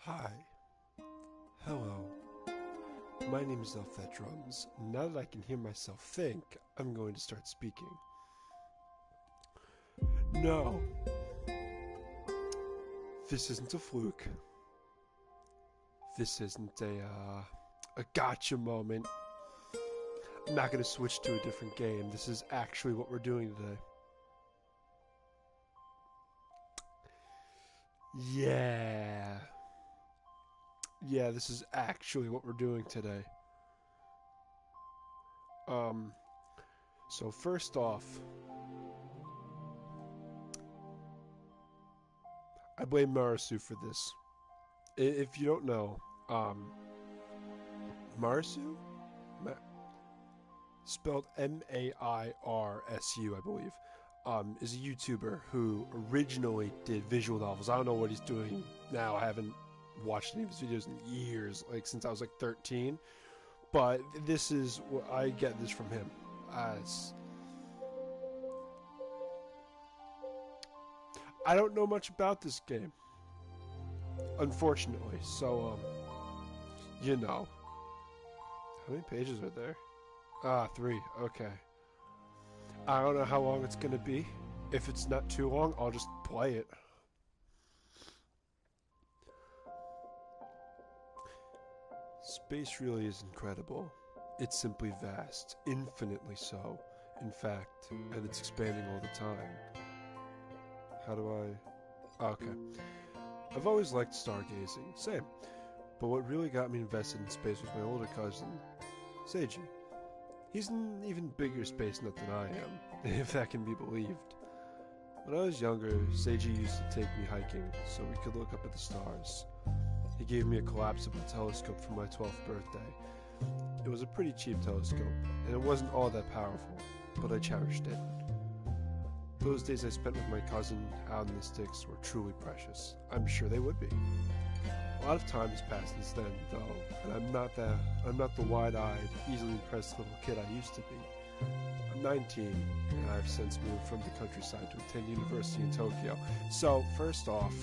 Hi. Hello. My name is Elf at Drums. Now that I can hear myself think, I'm going to start speaking. No. This isn't a fluke. This isn't a gotcha moment. I'm not going to switch to a different game. This is actually what we're doing today. Yeah. Yeah, this is actually what we're doing today. So first off, I blame Marisu for this. If you don't know, Marisu? Spelled Mairsu, I believe, is a YouTuber who originally did visual novels. I don't know what he's doing now. I haven't watched any of his videos in years, like since I was like 13. But this is what I get this from him. I don't know much about this game, unfortunately. So, you know, how many pages are there? 3. Okay. I don't know how long it's gonna be. If it's not too long, I'll just play it. Space really is incredible. It's simply vast, infinitely so, in fact, and it's expanding all the time. How do I... Okay. I've always liked stargazing, same. But what really got me invested in space was my older cousin, Seiji. He's an even bigger space nut than I am, if that can be believed. When I was younger, Seiji used to take me hiking so we could look up at the stars. He gave me a collapsible telescope for my 12th birthday. It was a pretty cheap telescope, and it wasn't all that powerful, but I cherished it. Those days I spent with my cousin out in the sticks were truly precious. I'm sure they would be. A lot of time has passed since then, though, and I'm not the wide-eyed, easily impressed little kid I used to be. I'm 19, and I've since moved from the countryside to attend university in Tokyo. So, first off,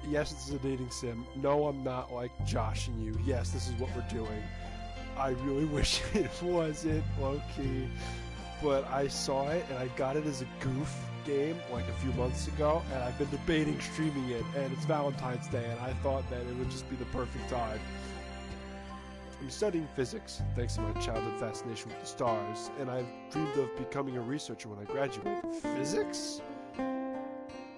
yes, this is a dating sim. No, I'm not like joshing you. Yes, this is what we're doing. I really wish it wasn't low-key, but I saw it and I got it as a goof game like a few months ago, and I've been debating streaming it, and it's Valentine's Day, and I thought that it would just be the perfect time. I'm studying physics, thanks to my childhood fascination with the stars, and I've dreamed of becoming a researcher when I graduate. Physics?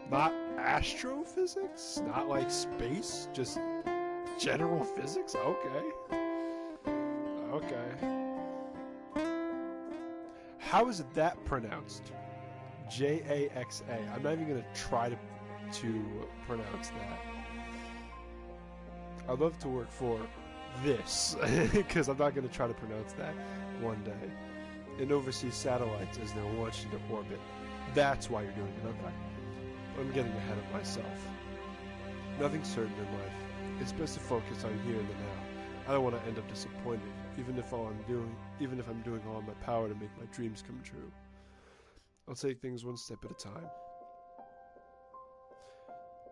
Not astrophysics? Not like space? Just general physics? Okay. Okay. How is that pronounced? Jaxa. I'm not even going to try to pronounce that. I'd love to work for this, because I'm not going to try to pronounce that one day. And oversee satellites as they're launched into orbit. That's why you're doing it, okay. I'm getting ahead of myself. Nothing's certain in life. It's best to focus on here and the now. I don't want to end up disappointed, even if I'm doing all in my power to make my dreams come true. I'll take things one step at a time.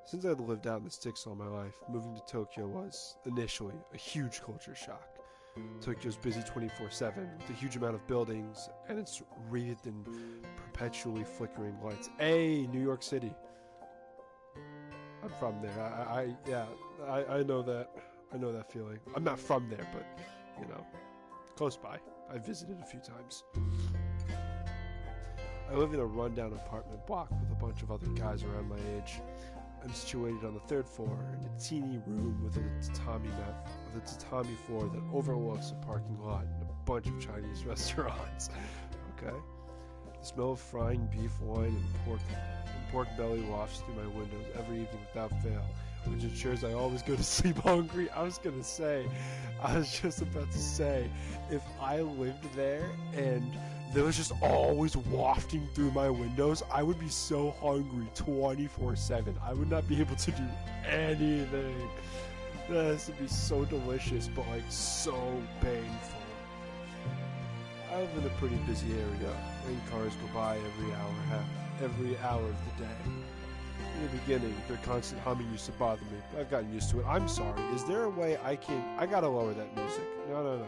Since I'd lived out in the sticks all my life, moving to Tokyo was, initially, a huge culture shock. Tokyo's busy 24/7, with a huge amount of buildings, and it's wreathed in perpetually flickering lights. Hey, New York City! I'm from there. I know that. I know that feeling. I'm not from there, but, you know, close by. I visited a few times. I live in a rundown apartment block with a bunch of other guys around my age. I'm situated on the 3rd floor in a teeny room with a tatami floor that overlooks a parking lot and a bunch of Chinese restaurants. Okay? The smell of frying beef, wine, and pork belly wafts through my windows every evening without fail, which ensures I always go to sleep hungry. I was just about to say, if I lived there and there was just always wafting through my windows, I would be so hungry 24/7. I would not be able to do anything. That has to be so delicious, but like so painful. I live in a pretty busy area, and cars go by every hour of the day. In the beginning, their constant humming used to bother me, but I've gotten used to it. I'm sorry. Is there a way I can... I gotta lower that music. No.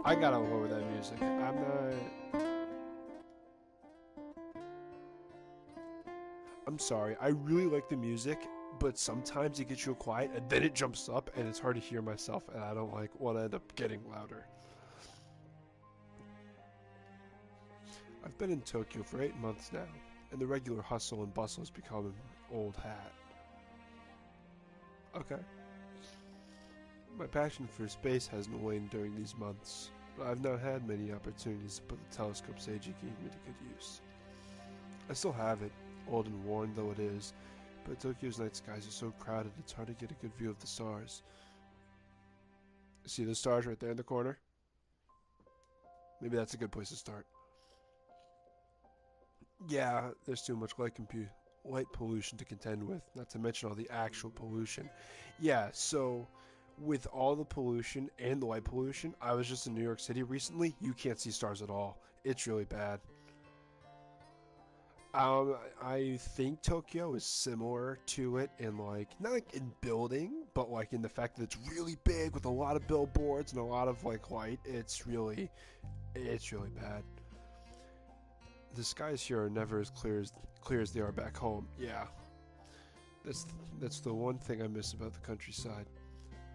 I gotta lower that music. I'm not... I'm sorry. I really like the music, but sometimes it gets real quiet, and then it jumps up, and it's hard to hear myself, and I don't like want to end up getting louder. I've been in Tokyo for 8 months now, and the regular hustle and bustle has become an old hat. Okay. My passion for space hasn't waned during these months, but I've not had many opportunities to put the telescope Seiji gave me to good use. I still have it, old and worn though it is, but Tokyo's night skies are so crowded it's hard to get a good view of the stars. See the stars right there in the corner? Maybe that's a good place to start. Yeah, there's too much light pollution to contend with, not to mention all the actual pollution. Yeah, so with all the pollution and the light pollution, I was just in New York City recently. You can't see stars at all. It's really bad. I think Tokyo is similar to it in like, not like in building, but like in the fact that it's really big with a lot of billboards and a lot of like light. It's really bad. The skies here are never as clear as they are back home. Yeah, that's the one thing I miss about the countryside.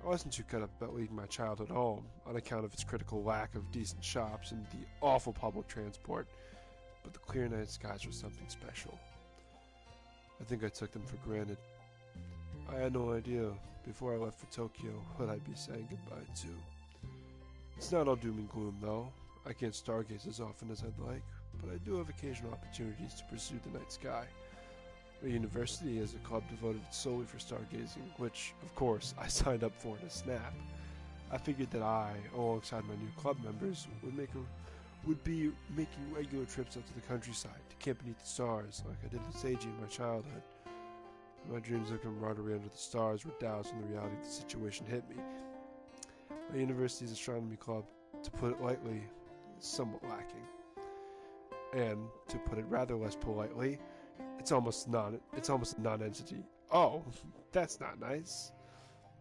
I wasn't too cut up about leaving my childhood home on account of its critical lack of decent shops and the awful public transport, but the clear night skies were something special. I think I took them for granted. I had no idea before I left for Tokyo what I'd be saying goodbye to. It's not all doom and gloom though. I can't stargaze as often as I'd like, but I do have occasional opportunities to pursue the night sky. My university has a club devoted solely for stargazing, which, of course, I signed up for in a snap. I figured that I, alongside my new club members, would be making regular trips out to the countryside to camp beneath the stars, like I did with Seiji in my childhood. My dreams of camaraderie under the stars were doused when the reality of the situation hit me. My university's astronomy club, to put it lightly, is somewhat lacking. And, to put it rather less politely, it's almost a non-entity. Oh, that's not nice.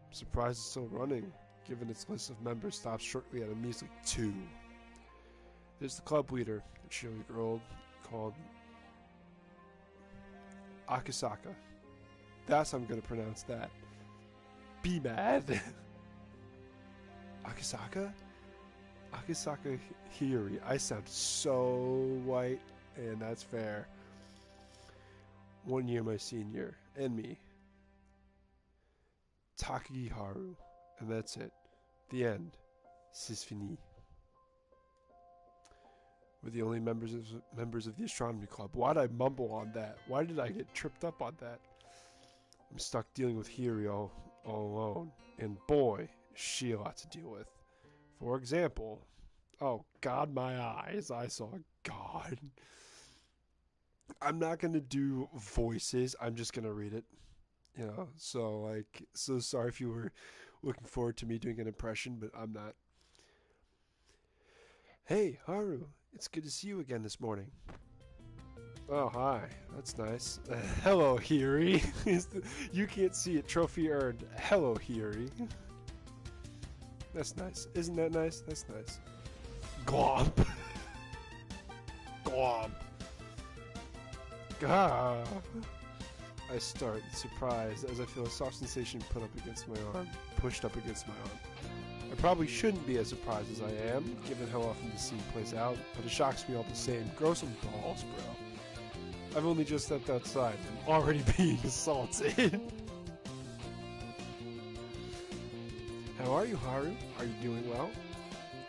I'm surprised it's still running, given its list of members stops shortly at a measly 2. There's the club leader, a cheerly girl called Akisaka. That's how I'm gonna pronounce that. Be mad. Akisaka? Akisaka Hiri. I sound so white, and that's fair. 1 year my senior, and me. Takiharu, and that's it. The end. C'est fini. We're the only members of the astronomy club. Why'd I mumble on that? Why did I get tripped up on that? I'm stuck dealing with Hiri all alone, and boy, is she a lot to deal with. For example, oh God, my eyes! I saw God. I'm not gonna do voices. I'm just gonna read it. You know, so like, so sorry if you were looking forward to me doing an impression, but I'm not. Hey, Haru, it's good to see you again this morning. Oh, hi. That's nice. Hello, Hiri. You can't see it. Trophy earned. Hello, Hiri. That's nice. Isn't that nice? That's nice. Glomp. Glomp. Gah. I start, surprised, as I feel a soft sensation pushed up against my arm. I probably shouldn't be as surprised as I am, given how often the scene plays out, but it shocks me all the same. Grow some balls, bro. I've only just stepped outside and I'm already being assaulted. How are you, Haru? Are you doing well?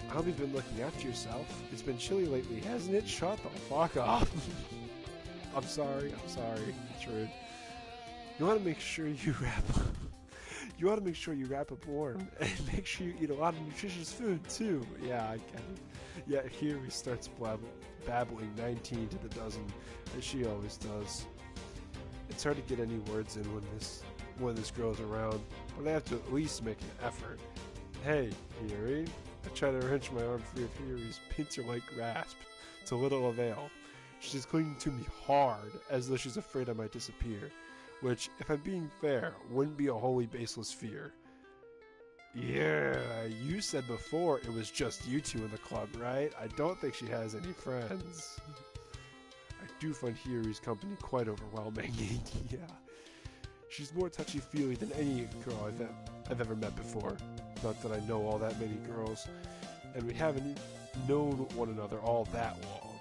I hope you've been looking after yourself. It's been chilly lately, hasn't it? Shut the fuck up. I'm sorry. It's rude. You want to make sure you wrap up warm and make sure you eat a lot of nutritious food too. Yeah, I get it. Yeah, here he starts babbling 19 to the dozen, as she always does. It's hard to get any words in when this girl's around, but I have to at least make an effort. Hey, Hiri. I try to wrench my arm free of Hiri's pincer-like grasp, to little avail. She's clinging to me hard, as though she's afraid I might disappear. Which, if I'm being fair, wouldn't be a wholly baseless fear. Yeah, you said before it was just you two in the club, right? I don't think she has any friends. I do find Hiyori's company quite overwhelming. Yeah. She's more touchy-feely than any girl I've ever met before. Not that I know all that many girls. And we haven't known one another all that long.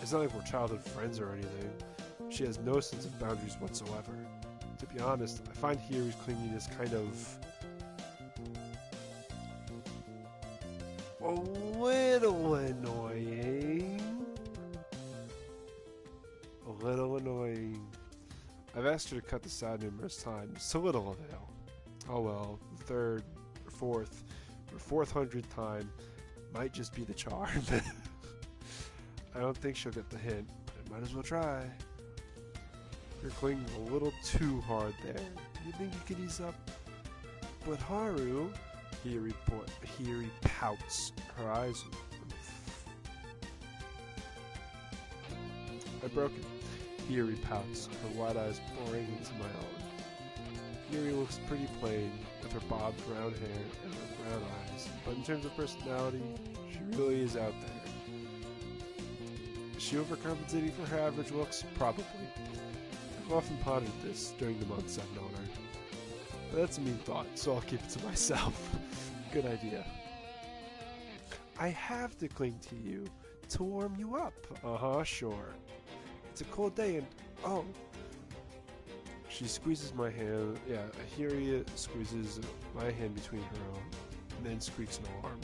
It's not like we're childhood friends or anything. She has no sense of boundaries whatsoever. To be honest, I find Hiyori's clinginess kind of... a little annoying. A little annoying. I've asked her to cut this out numerous times, to little avail. Oh well, the third, or fourth, or 400th time might just be the charm. I don't think she'll get the hint, but I might as well try. You're clinging a little too hard there. You think you could ease up? But Haru... Hiyori pouts. Her eyes... I broke it. Hiyori pouts, her wide eyes boring into my own. Hiyori looks pretty plain, with her bobbed brown hair and her brown eyes, but in terms of personality, she really is out there. Is she overcompensating for her average looks? Probably. I've often pondered this during the months I've known her. But that's a mean thought, so I'll keep it to myself. Good idea. I have to cling to you, to warm you up. Uh-huh, sure. It's a cold day and... oh. She squeezes my hand. Yeah, Hiyori squeezes my hand between her own, and then squeaks an alarm.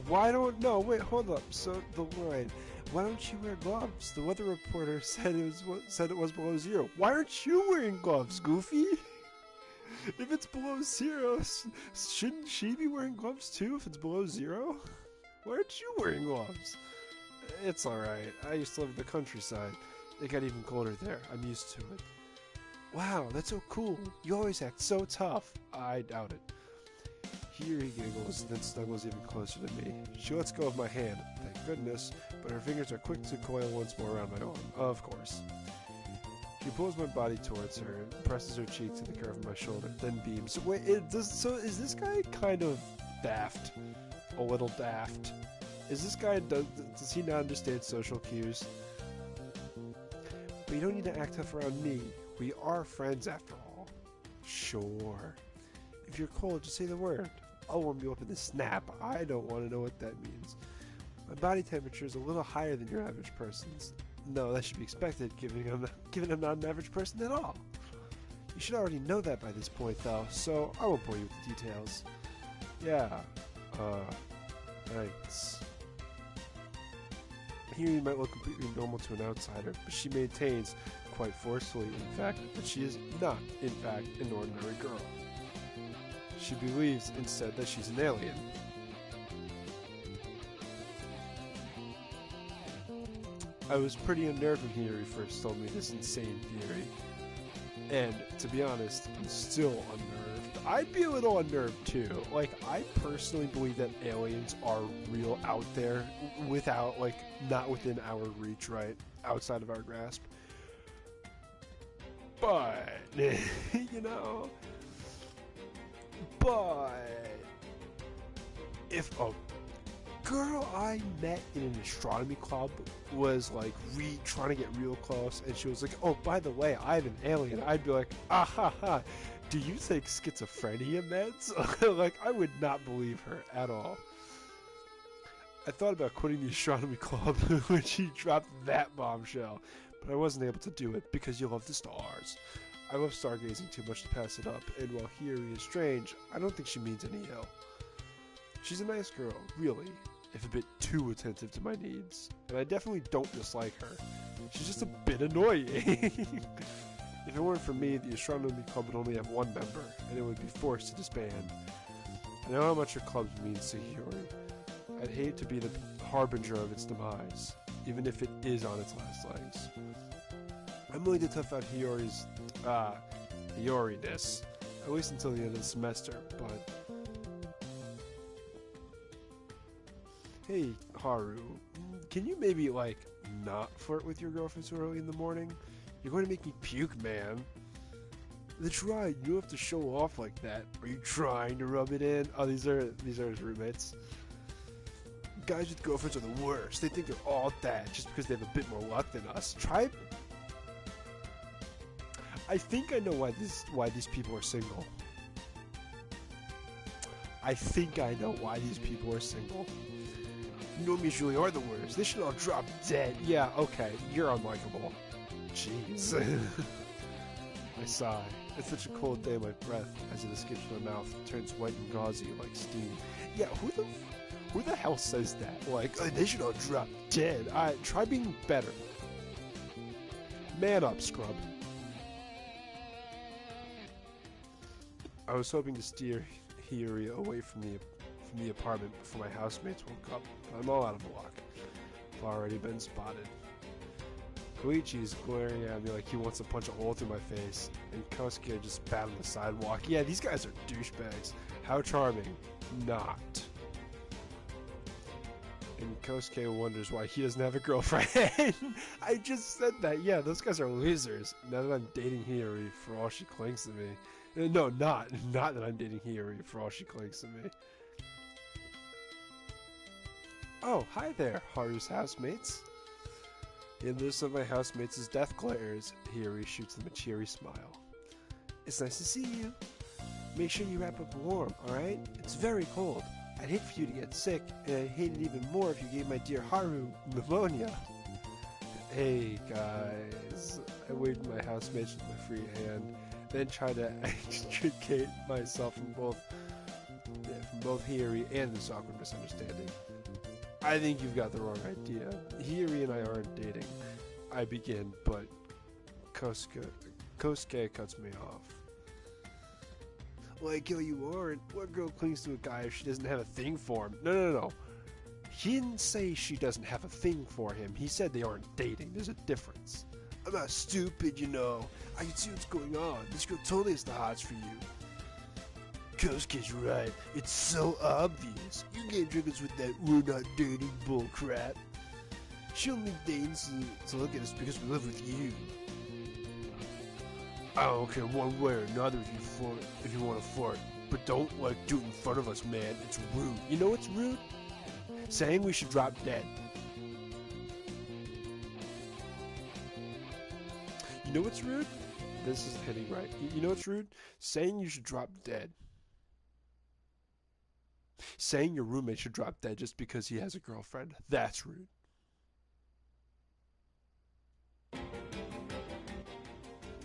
Why don't... no, wait, hold up. So, the line... why don't you wear gloves? The weather reporter said it was below zero. Why aren't you wearing gloves, Goofy? If it's below zero, shouldn't she be wearing gloves too if it's below zero? Why aren't you wearing gloves? It's alright. I used to live in the countryside. It got even colder there. I'm used to it. Wow, that's so cool. You always act so tough. I doubt it. Here he giggles, then snuggles even closer to me. She lets go of my hand, thank goodness, but her fingers are quick to coil once more around my arm. Of course. She pulls my body towards her and presses her cheek to the curve of my shoulder, then beams. Wait, so is this guy kind of daft? A little daft? Is this guy, does he not understand social cues? But you don't need to act tough around me. We are friends after all. Sure. If you're cold, just say the word. I'll warm you up in a snap. I don't want to know what that means. My body temperature is a little higher than your average person's. No, that should be expected, given I'm not an average person at all. You should already know that by this point, though, so I won't bore you with the details. Yeah, thanks. Here you might look completely normal to an outsider, but she maintains, quite forcefully in fact, that she is not, in fact, an ordinary girl. She believes, instead, that she's an alien. I was pretty unnerved when Hiyori first told me this insane theory. And, to be honest, I'm still unnerved. I'd be a little unnerved, too. Like, I personally believe that aliens are real out there, without, like, not within our reach, right? Outside of our grasp. But, you know... But if a girl I met in an astronomy club was like trying to get real close, and she was like, "Oh, by the way, I'm an alien," I'd be like, "Ah ha ha, do you take schizophrenia meds?" Like, I would not believe her at all. I thought about quitting the astronomy club when she dropped that bombshell, but I wasn't able to do it because you love the stars. I love stargazing too much to pass it up, and while Hiyori is strange, I don't think she means any ill. She's a nice girl, really, if a bit too attentive to my needs, and I definitely don't dislike her. She's just a bit annoying. If it weren't for me, the astronomy club would only have one member, and it would be forced to disband. I know how much her club means to Hiyori. I'd hate to be the harbinger of its demise, even if it is on its last legs. I'm willing to tough out Hiyori-ness, at least until the end of the semester, but... Hey, Haru, can you maybe, like, not flirt with your girlfriend so early in the morning? You're going to make me puke, man. That's right, you don't have to show off like that. Are you trying to rub it in? Oh, these are his roommates. Guys with girlfriends are the worst. They think they're all that just because they have a bit more luck than us. Try. I think I know why these people are single. I think I know why these people are single. Normies really are the worst. They should all drop dead. Yeah, okay, you're unlikable. Jeez. I sigh. It's such a cold day. My breath, as it escapes my mouth, turns white and gauzy like steam. Yeah, who the hell says that? Like, they should all drop dead. Try being better. Man up, scrub. I was hoping to steer Hiyori away from the apartment before my housemates woke up, but I'm all out of luck. I've already been spotted. Koichi is glaring at me like he wants to punch a hole through my face, and Kosuke just spat on the sidewalk. Yeah, these guys are douchebags. How charming. Not. And Kosuke wonders why he doesn't have a girlfriend. I just said that. Yeah, those guys are losers. Now that I'm dating Hiyori for all she clings to me. No, not that I'm dating Hiyori for all she clings to me. Oh, hi there, Haru's housemates. In this of my housemates' death glares, Hiyori shoots them a cheery smile. It's nice to see you. Make sure you wrap up warm, alright? It's very cold. I'd hate for you to get sick, and I'd hate it even more if you gave my dear Haru pneumonia. Hey, guys. I waved my housemates with my free hand, then tried to extricate myself from both Hiyori and this awkward misunderstanding. I think you've got the wrong idea. Hiyori and I aren't dating. I begin, but Kosuke cuts me off. Like, yo, you aren't. What girl clings to a guy if she doesn't have a thing for him? No. He didn't say she doesn't have a thing for him. He said they aren't dating. There's a difference. I'm not stupid, you know. I can see what's going on. This girl totally has the hots for you. Kosuke's right. It's so obvious. You can't trick us with that we're not dating bullcrap. She only dates to look at us because we live with you. I don't care one way or another if you want to flirt. But don't, do it in front of us, man. It's rude. You know what's rude? Saying we should drop dead. You know what's rude? This is hitting right. You know what's rude? Saying you should drop dead. Saying your roommate should drop dead just because he has a girlfriend. That's rude.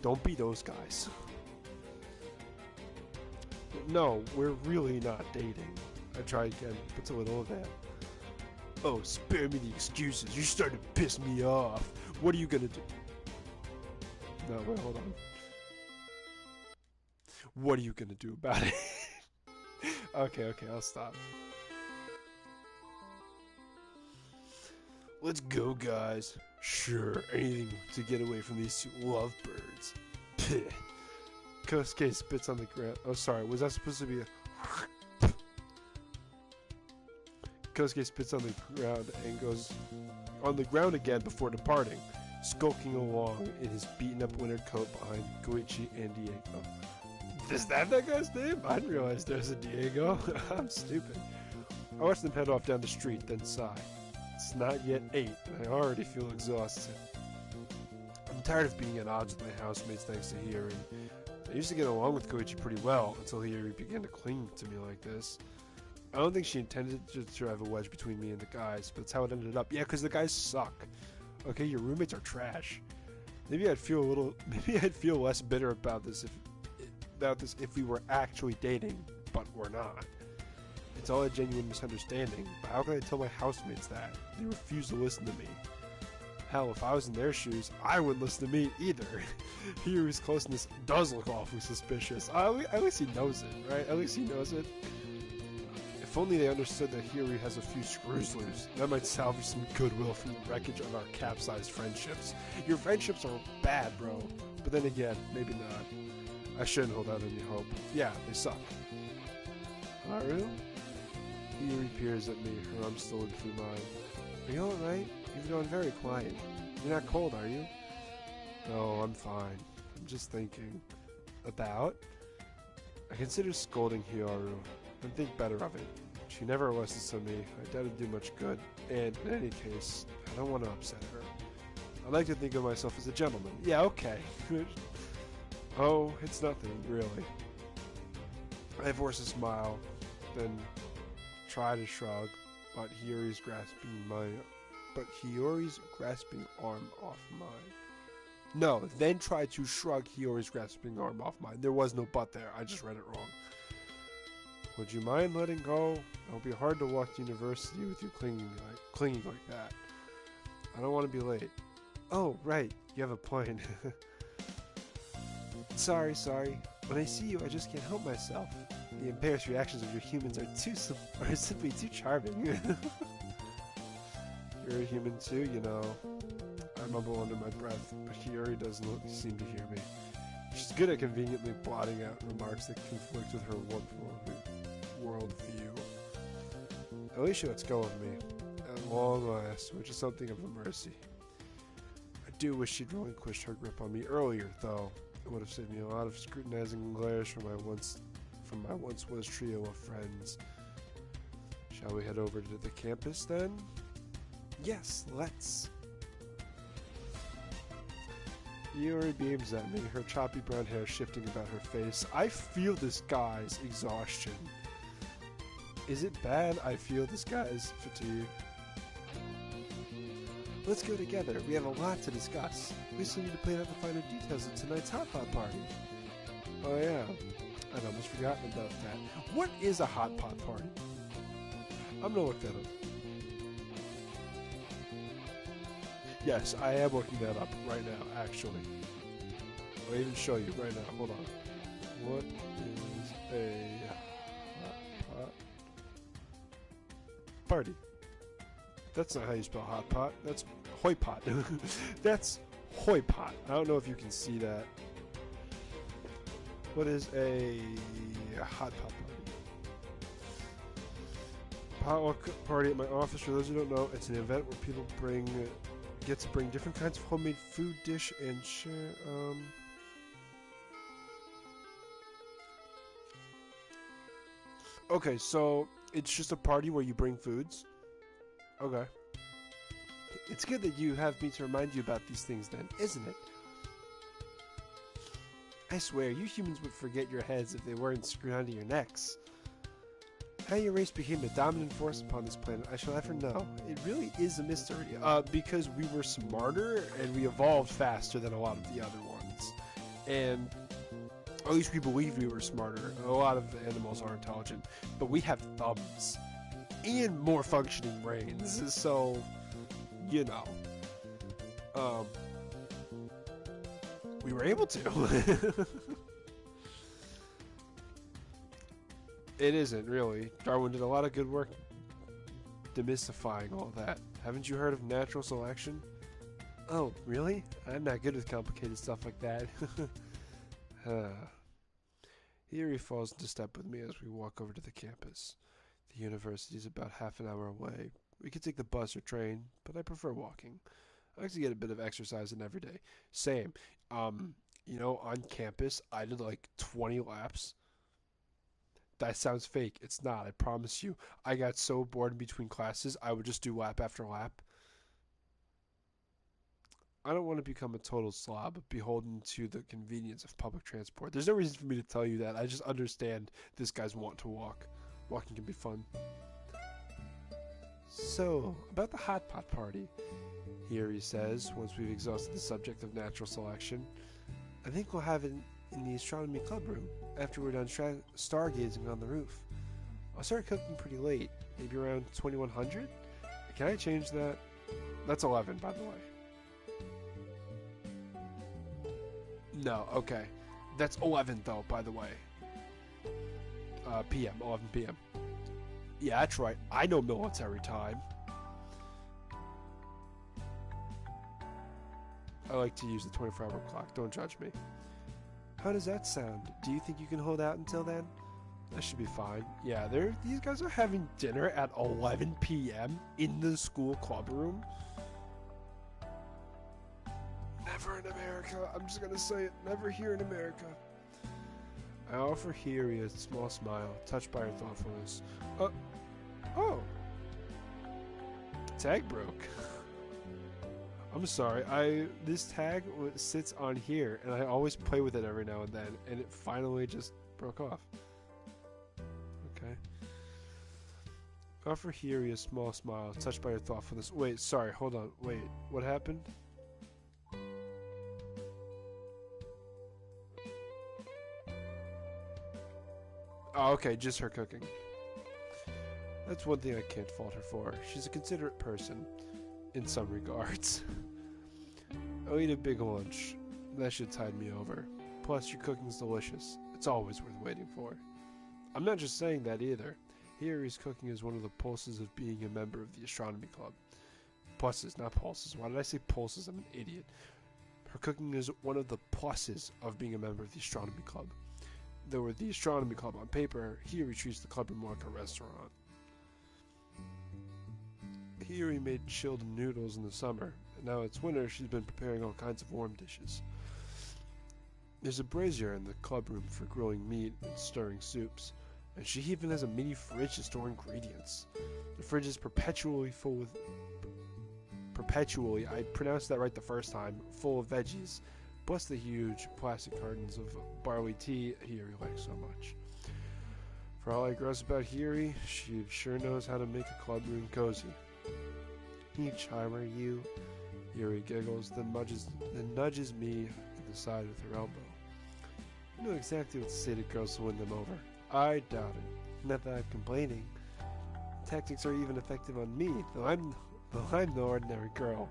Don't be those guys. No, we're really not dating. I try again, puts a little of that. Oh, spare me the excuses. You're starting to piss me off. What are you gonna do? No, wait, hold on. What are you gonna do about it? Okay, I'll stop. Let's go, guys. Sure, anything to get away from these two lovebirds. Pih. Kosuke spits on the ground. Oh, sorry, was that supposed to be a... Kosuke spits on the ground and goes on the ground again before departing, skulking along in his beaten-up winter coat behind Koichi and Diego. Is that guy's name? I didn't realize there's a Diego. I'm stupid. I watched them head off down the street, then sigh. It's not yet 8, and I already feel exhausted. I'm tired of being at odds with my housemates thanks to Hiyori. I used to get along with Koichi pretty well until Hiyori began to cling to me like this. I don't think she intended to drive a wedge between me and the guys, but that's how it ended up. Yeah, because the guys suck. Okay, your roommates are trash. Maybe I'd feel less bitter about this if we were actually dating, but we're not. It's all a genuine misunderstanding, but how can I tell my housemates that? They refuse to listen to me. Hell, if I was in their shoes, I wouldn't listen to me either. Hiyori's closeness does look awfully suspicious. At least he knows it, right? At least he knows it. If only they understood that Hiyori has a few screws loose, that might salvage some goodwill from the wreckage of our capsized friendships. Your friendships are bad, bro. But then again, maybe not. I shouldn't hold out any hope. Yeah, they suck. Haru? Hiyori peers at me, her arm stolen through mine. Are you alright? You've gone very quiet. You're not cold, are you? No, I'm fine. I'm just thinking. About? I consider scolding Hiyori, and think better of it. She never listens to me. I doubt it'd do much good, and in any case, I don't want to upset her. I like to think of myself as a gentleman. Yeah, okay. Oh, it's nothing, really. I force a smile, then try to shrug, but Hiyori's grasping arm off mine. No, then try to shrug Hiyori's grasping arm off mine. There was no but there. I just read it wrong. Would you mind letting go? It'll be hard to walk to university with you clinging like that. I don't want to be late. Oh, right. You have a plane. Sorry. When I see you, I just can't help myself. The embarrassed reactions of your humans are simply too charming. You're a human too, you know. I mumble under my breath, but Hiyori doesn't seem to hear me. She's good at conveniently blotting out remarks that conflict with her worldview. At least she lets go of me, at long last, which is something of a mercy. I do wish she'd relinquished her grip on me earlier, though. It would have saved me a lot of scrutinizing glares from my once was trio of friends. Shall we head over to the campus then? Yes, let's. Hiyori beams at me, her choppy brown hair shifting about her face. I feel this guy's exhaustion. Is it bad? I feel this guy's fatigue. Let's go together. We have a lot to discuss. We still need to plan out the finer details of tonight's hot pot party. Oh yeah, I'd almost forgotten about that. What is a hot pot party? I'm gonna look that up. Yes, I am looking that up right now, actually. I'll even show you right now. Hold on. What is a hot pot party? That's not how you spell hot pot. That's hoi pot. That's hoi pot. I don't know if you can see that. What is a hot pot party? Potluck party at my office. For those who don't know, it's an event where people get to bring different kinds of homemade food, dish, and share. Okay, so it's just a party where you bring foods. Okay. It's good that you have me to remind you about these things then, isn't it? I swear, you humans would forget your heads if they weren't screwed onto your necks. How your race became the dominant force upon this planet, I shall ever know. It really is a mystery. Because we were smarter and we evolved faster than a lot of the other ones. And at least we believed we were smarter. A lot of animals are intelligent. But we have thumbs. And more functioning brains. So, you know. We were able to. It isn't, really. Darwin did a lot of good work demystifying all that. Haven't you heard of natural selection? Oh, really? I'm not good with complicated stuff like that. Here he falls into step with me as we walk over to the campus. The university is about half an hour away. We could take the bus or train, but I prefer walking. I like to get a bit of exercise in every day. Same. You know, on campus, I did like 20 laps. That sounds fake. It's not, I promise you. I got so bored in between classes, I would just do lap after lap. I don't want to become a total slob, beholden to the convenience of public transport. There's no reason for me to tell you that. I just understand this guy's want to walk. Walking can be fun. So, about the hot pot party. Here he says, once we've exhausted the subject of natural selection. I think we'll have it in the astronomy club room after we're done stargazing on the roof. I'll start cooking pretty late, maybe around 2100. Can I change that? That's 11, by the way. No, okay. That's 11 though, by the way. PM, 11 PM. Yeah, that's right. I know military time. I like to use the 24-hour clock. Don't judge me. How does that sound? Do you think you can hold out until then? That should be fine. Yeah, these guys are having dinner at 11 p.m. in the school club room. Never in America. I'm just gonna say it. Never here in America. I offer Hiri a small smile, touched by her thoughtfulness. Oh. Tag broke. I'm sorry. This tag sits on here, and I always play with it every now and then, and it finally just broke off. Okay. Offer Hiri a small smile, touched by her thoughtfulness. Wait, sorry, hold on. Wait, what happened? Oh, okay, just her cooking. That's one thing I can't fault her for. She's a considerate person, in some regards. I'll eat a big lunch. That should tide me over. Plus, your cooking's delicious. It's always worth waiting for. I'm not just saying that either. Hiri's cooking is one of the pulses of being a member of the astronomy club. Pluses, not pulses. Why did I say pulses? I'm an idiot. Her cooking is one of the pluses of being a member of the astronomy club. Though with the astronomy club on paper, Hiri treats the club more like a restaurant. Hiri made chilled noodles in the summer, and now it's winter, she's been preparing all kinds of warm dishes. There's a brazier in the club room for grilling meat and stirring soups, and she even has a mini fridge to store ingredients. The fridge is perpetually full with... I pronounced that right the first time, full of veggies, plus the huge plastic cartons of barley tea Hiri likes so much. For all I gross about Hiri, she sure knows how to make a club room cozy. You charmer, you. Hiri giggles, then nudges me in the side with her elbow. You know exactly what to say to girls to win them over. I doubt it. Not that I'm complaining. Tactics are even effective on me, though I'm no ordinary girl.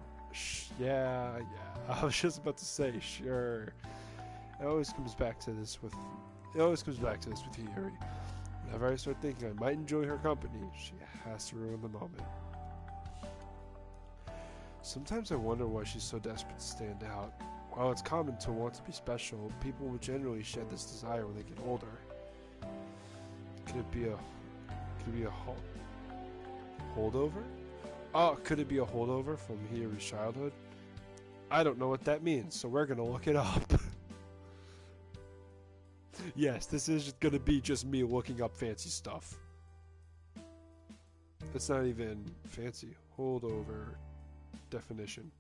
Yeah. I was just about to say, sure. It always comes back to this with Hiri. Whenever I start thinking I might enjoy her company, she has to ruin the moment. Sometimes I wonder why she's so desperate to stand out. While it's common to want to be special, people will generally shed this desire when they get older. Could it be a holdover? Oh, could it be a holdover from Hiri's childhood? I don't know what that means, so we're gonna look it up. Yes, this is gonna be just me looking up fancy stuff. It's not even fancy. Holdover definition.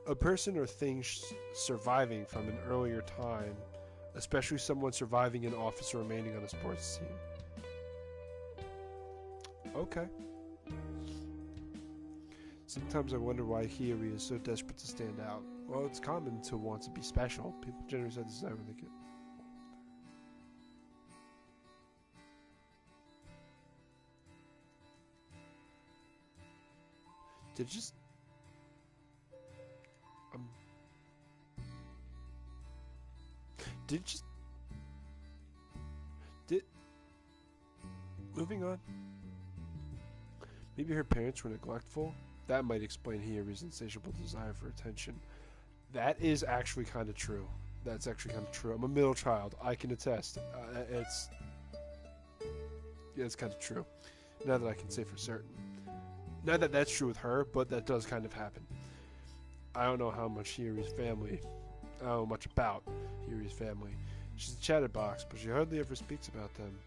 A person or thing surviving from an earlier time, especially someone surviving in office or remaining on a sports team. Okay. Sometimes I wonder why Hiri is so desperate to stand out. Well, it's common to want to be special. People generally say this is when they get... Did it just... Did it just... Moving on. Maybe her parents were neglectful? That might explain Hiri's insatiable desire for attention. That is actually kind of true. That's actually kind of true. I'm a middle child. I can attest. It's kind of true. Now that I can say for certain. Not that that's true with her, but that does kind of happen. I don't know how much Hiri's family... I don't know much about Hiri's family. She's a chatterbox, but she hardly ever speaks about them.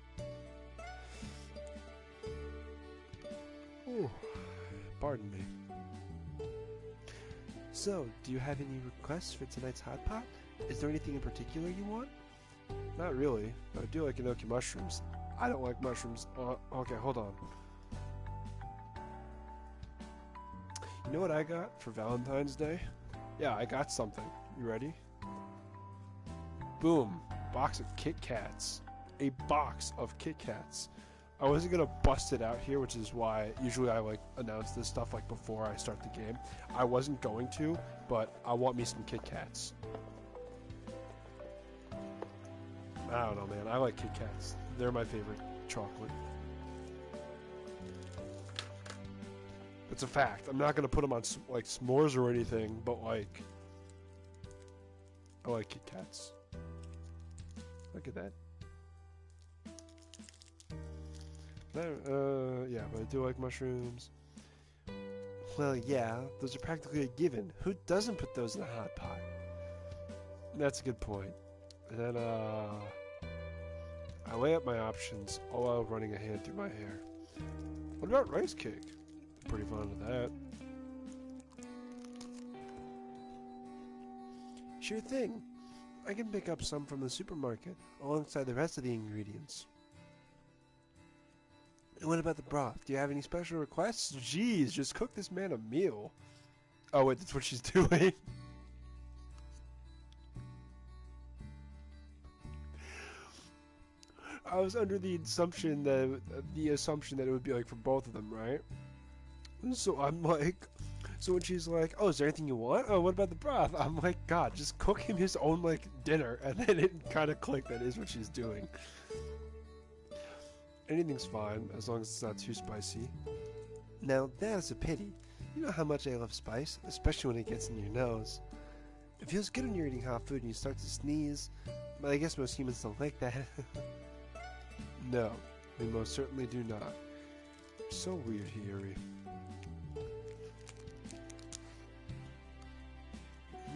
Ooh, pardon me. So, do you have any requests for tonight's hot pot? Is there anything in particular you want? Not really, but I do like enoki mushrooms. I don't like mushrooms. Okay, hold on. You know what I got for Valentine's Day? Yeah, I got something. You ready? Boom. Box of Kit Kats. A box of Kit Kats. I wasn't gonna bust it out here, which is why usually I like announce this stuff like before I start the game. I wasn't going to, but I want me some Kit Kats. I don't know, man. I like Kit Kats. They're my favorite chocolate. It's a fact. I'm not gonna put them on like s'mores or anything, but like I like Kit Kats. Look at that. Yeah, but I do like mushrooms. Well, yeah, those are practically a given. Who doesn't put those in a hot pot? That's a good point. And then, I weigh up my options, all while running a hand through my hair. What about rice cake? I'm pretty fond of that. Sure thing. I can pick up some from the supermarket, alongside the rest of the ingredients. And what about the broth? Do you have any special requests? Jeez, just cook this man a meal. Oh wait, that's what she's doing. I was under the assumption that it would be like for both of them, right? So I'm like, so when she's like, "Oh, is there anything you want? Oh, what about the broth?" I'm like, God, just cook him his own like dinner, and then it kind of clicked that is what she's doing. Anything's fine as long as it's not too spicy. Now that's a pity. You know how much I love spice, especially when it gets in your nose. It feels good when you're eating hot food and you start to sneeze, but I guess most humans don't like that. No, we most certainly do not. So weird, Hiyori.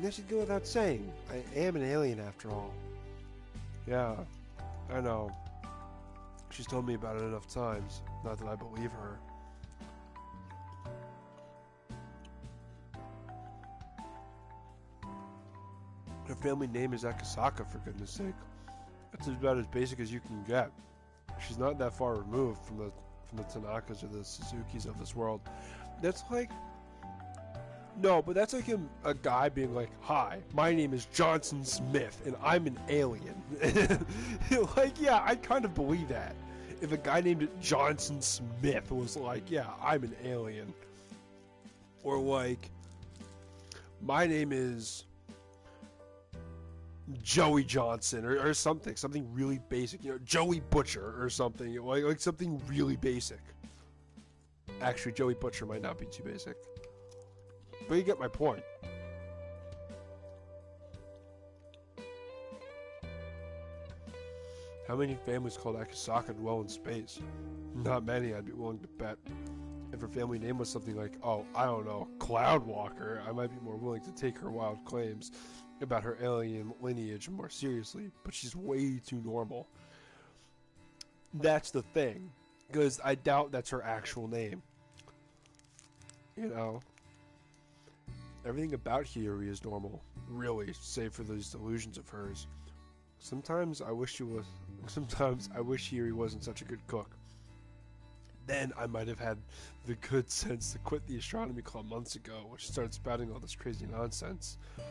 That should go without saying. I am an alien after all. Yeah, I know. She's told me about it enough times. Not that I believe her. Her family name is Akasaka, for goodness sake. That's about as basic as you can get. She's not that far removed from the Tanakas or the Suzukis of this world. That's like... No, but that's like a guy being like, "Hi, my name is Johnson Smith, and I'm an alien." Like, yeah, I kind of believe that. If a guy named Johnson Smith was like, "Yeah, I'm an alien." Or like, "My name is Joey Johnson," or something really basic. Joey Butcher or something. Like something really basic. Actually, Joey Butcher might not be too basic. But you get my point. How many families called Akasaka dwell in space? Not many, I'd be willing to bet. If her family name was something like, oh, I don't know, Cloudwalker, I might be more willing to take her wild claims about her alien lineage more seriously, but she's way too normal. That's the thing, because I doubt that's her actual name. You know? Everything about Hiyori is normal, really, save for those delusions of hers. Sometimes I wish Hiyori wasn't such a good cook. Then I might have had the good sense to quit the astronomy club months ago when she started spouting all this crazy nonsense. I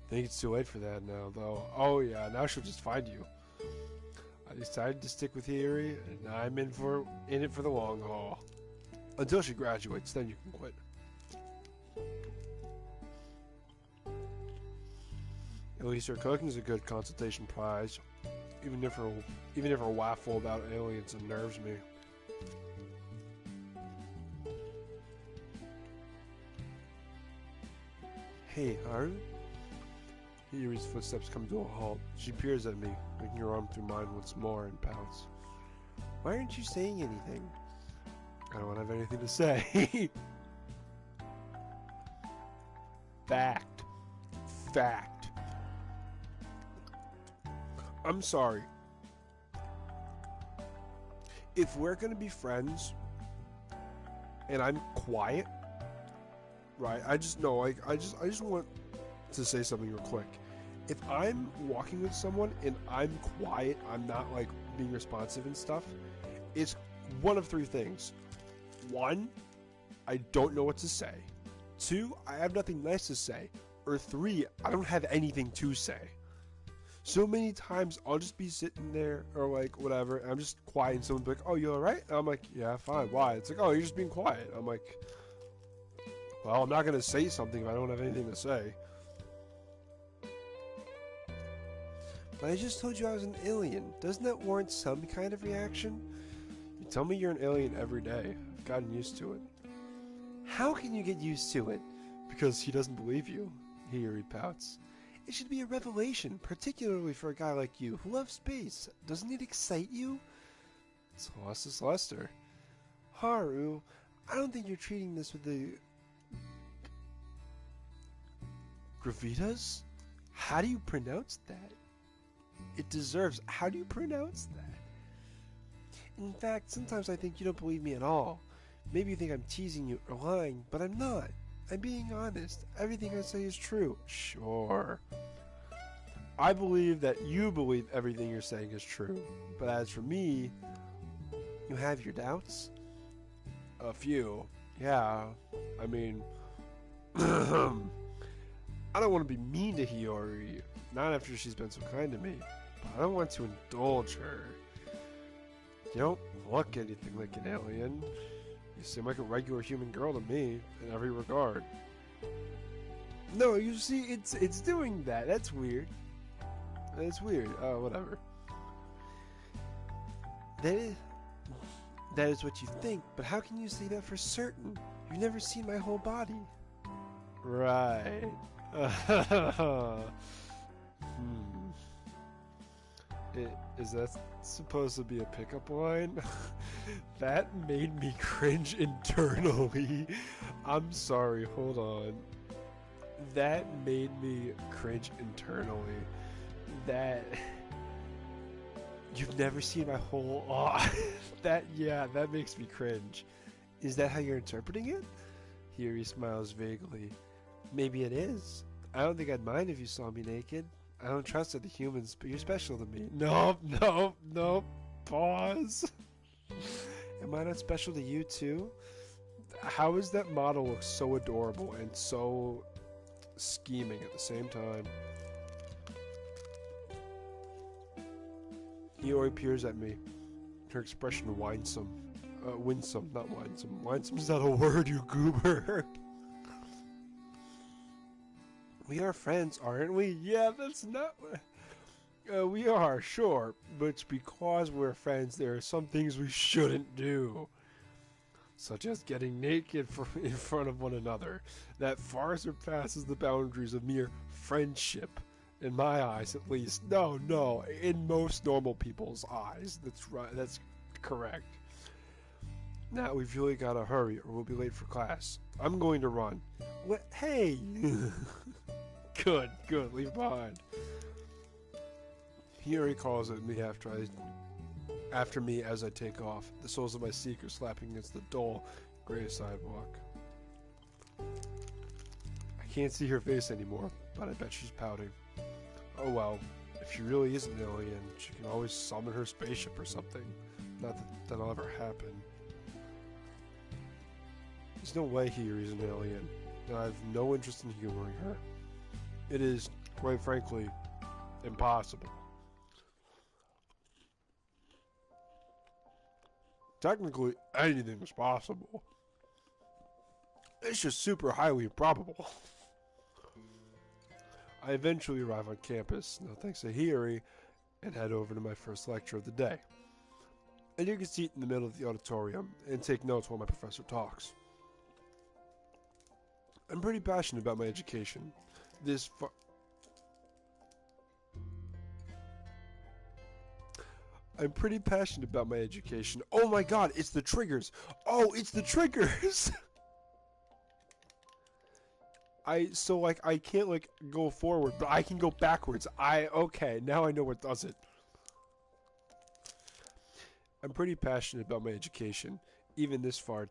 think it's too late for that now, though. Oh yeah, now she'll just find you. I decided to stick with Hiyori, and I'm in it for the long haul. Until she graduates, then you can quit. At least her cooking is a good consultation prize, even if her waffle about aliens unnerves me. Hey, Haru? Hiyori's footsteps come to a halt. She peers at me, making her arm through mine once more, and pouts. Why aren't you saying anything? I don't have anything to say. Fact. I'm sorry. If we're gonna be friends, and I'm quiet, right? I just want to say something real quick. If I'm walking with someone and I'm quiet, I'm not like being responsive and stuff, it's one of three things. One, I don't know what to say. Two, I have nothing nice to say. Or three, I don't have anything to say. So many times I'll just be sitting there or like whatever, and I'm just quiet, and someone's like, "Oh, you alright?" And I'm like, "Yeah, fine." Why? It's like, "Oh, you're just being quiet." I'm like, well, I'm not gonna say something if I don't have anything to say. But I just told you I was an alien. Doesn't that warrant some kind of reaction? You tell me you're an alien every day. I've gotten used to it. How can you get used to it? Because he doesn't believe you. Hiyori pouts. It should be a revelation, particularly for a guy like you who loves space. Doesn't it excite you? Celestis Lester. Haru, I don't think you're treating this with the gravitas? How do you pronounce that? It deserves. How do you pronounce that? In fact, sometimes I think you don't believe me at all. Maybe you think I'm teasing you or lying, but I'm not. I'm being honest. Everything I say is true. Sure. I believe that you believe everything you're saying is true. But as for me, you have your doubts? A few. Yeah. I mean, I don't want to be mean to Hiyori. Not after she's been so kind to me. But I don't want to indulge her. You don't look anything like an alien. You seem like a regular human girl to me, in every regard. No, you see, it's doing that. That's weird. That's weird. Oh, whatever. That is what you think, but how can you say that for certain? You've never seen my whole body. Right. Is that supposed to be a pickup line? That made me cringe internally. I'm sorry, hold on. That made me cringe internally. That... You've never seen my whole... that makes me cringe. Is that how you're interpreting it? Here he smiles vaguely. Maybe it is. I don't think I'd mind if you saw me naked. I don't trust other humans, but you're special to me. Nope. Pause. Am I not special to you too? How is that model look so adorable and so scheming at the same time? Hiyori peers at me. Her expression winsome. Winsome, not winsome. Winsome's not a word, you goober. We are friends, aren't we? Yeah, that's not... we are, sure. But it's because we're friends, there are some things we shouldn't do. Such as getting naked in front of one another. That far surpasses the boundaries of mere friendship. In my eyes, at least. No. In most normal people's eyes. That's right. That's correct. Now, we've really got to hurry or we'll be late for class. I'm going to run. What? Hey! Good. Leave behind. Hiyori calls at me after me as I take off. The soles of my sneakers slapping against the dull, gray sidewalk. I can't see her face anymore, but I bet she's pouting. Oh well, if she really is an alien, she can always summon her spaceship or something. Not that that'll ever happen. There's no way Hiyori's an alien, and I have no interest in humoring her. It is, quite frankly, impossible. Technically, anything is possible. It's just super highly improbable. I eventually arrive on campus, no thanks to Hiyori, and head over to my first lecture of the day. And you can seat in the middle of the auditorium and take notes while my professor talks. I'm pretty passionate about my education. I'm pretty passionate about my education. Oh my god, it's the triggers! Oh, it's the triggers! I can't, go forward, but I can go backwards. Okay, now I know what does it. I'm pretty passionate about my education, even this far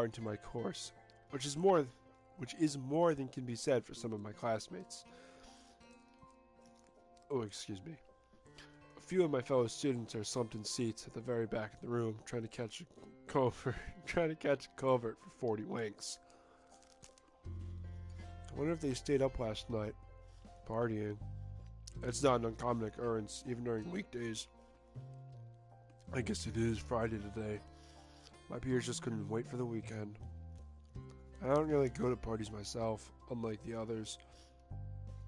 into my course, which is more than can be said for some of my classmates. Oh, excuse me. A few of my fellow students are slumped in seats at the very back of the room, trying to catch a covert for 40 winks. I wonder if they stayed up last night, partying. It's not an uncommon occurrence, even during weekdays. I guess it is Friday today. My peers just couldn't wait for the weekend. I don't really go to parties myself, unlike the others.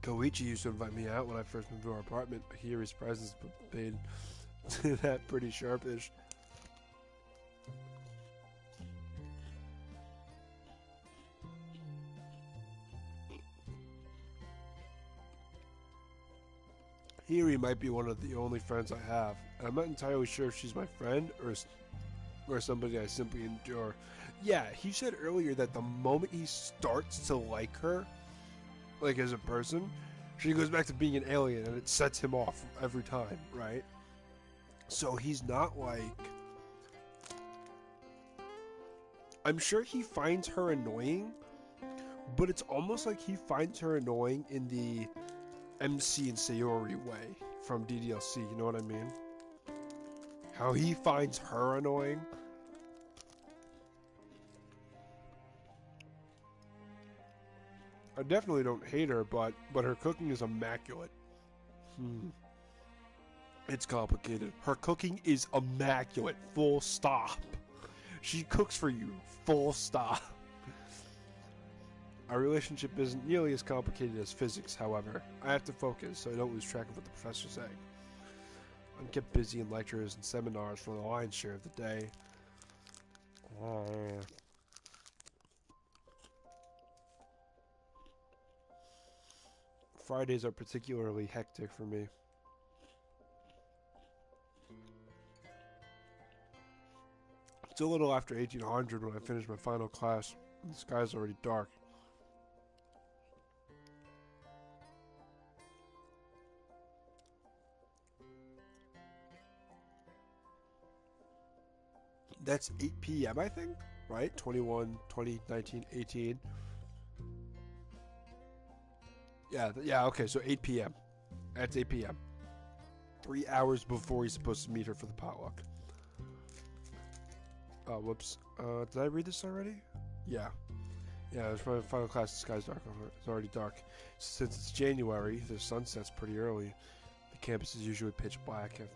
Koichi used to invite me out when I first moved to our apartment, but here his presence made that pretty sharpish. Hiri might be one of the only friends I have, and I'm not entirely sure if she's my friend or somebody I simply endure. Yeah, he said earlier that the moment he starts to like her, like as a person, she goes back to being an alien and it sets him off every time, right? So he's not like... I'm sure he finds her annoying, but it's almost like he finds her annoying in the MC and Sayori way from DDLC, you know what I mean? How he finds her annoying. I definitely don't hate her, but her cooking is immaculate. It's complicated. Her cooking is immaculate, full stop. She cooks for you, full stop. Our relationship isn't nearly as complicated as physics, however. I have to focus so I don't lose track of what the professor's saying. I'm kept busy in lectures and seminars for the lion's share of the day. Fridays are particularly hectic for me. It's a little after 1800 when I finish my final class. The sky's already dark. That's 8 p.m. I think, right? 21, 20, 19, 18. Yeah, okay, so 8 p.m. That's 8 p.m. 3 hours before he's supposed to meet her for the potluck. Oh, whoops. Did I read this already? Yeah. Yeah, it's my final class. The sky's dark. It's already dark. Since it's January, the sun sets pretty early. The campus is usually pitch black at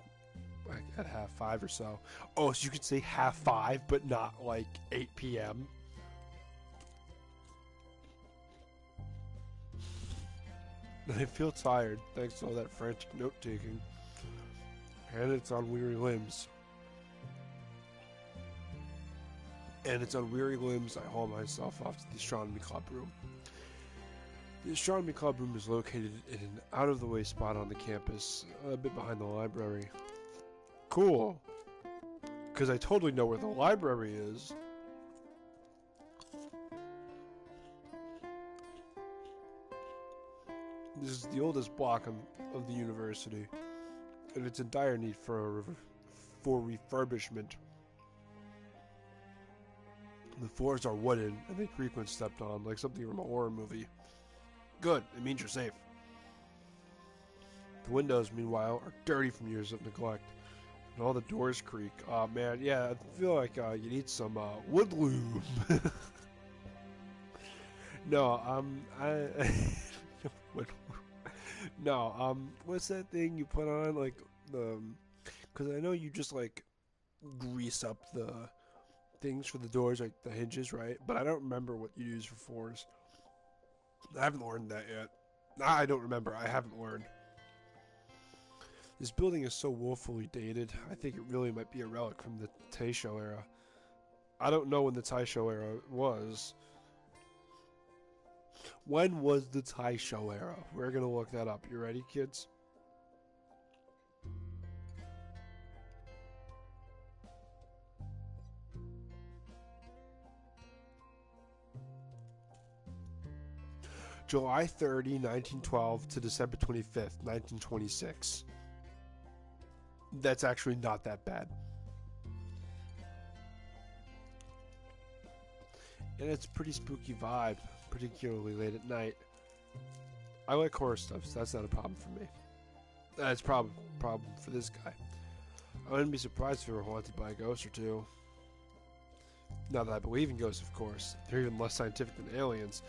5:30 or so. Oh, so you could say 5:30, but not like 8 p.m. I feel tired thanks to all that frantic note-taking. And it's on weary limbs. I haul myself off to the astronomy club room. The astronomy club room is located in an out-of-the-way spot on the campus, a bit behind the library. Cool. Because I totally know where the library is. This is the oldest block of the university, and it's in dire need for refurbishment. The floors are wooden, and they creak when stepped on, like something from a horror movie. Good, it means you're safe. The windows, meanwhile, are dirty from years of neglect, and all the doors creak. Oh man, yeah, I feel like you need some wood lube. What's that thing you put on, like, because I know you just, like, grease up the things for the doors, like the hinges, right? But I don't remember what you use for floors. I haven't learned that yet. I don't remember. I haven't learned. This building is so woefully dated. I think it really might be a relic from the Taisho era. I don't know when the Taisho era was. When was the Taisho era? We're gonna look that up. You ready, kids? July 30, 1912 to December 25th, 1926. That's actually not that bad. And it's a pretty spooky vibe, particularly late at night. I like horror stuff, so that's not a problem for me. That's a problem for this guy. I wouldn't be surprised if we were haunted by a ghost or two. Not that I believe in ghosts, of course. They're even less scientific than aliens.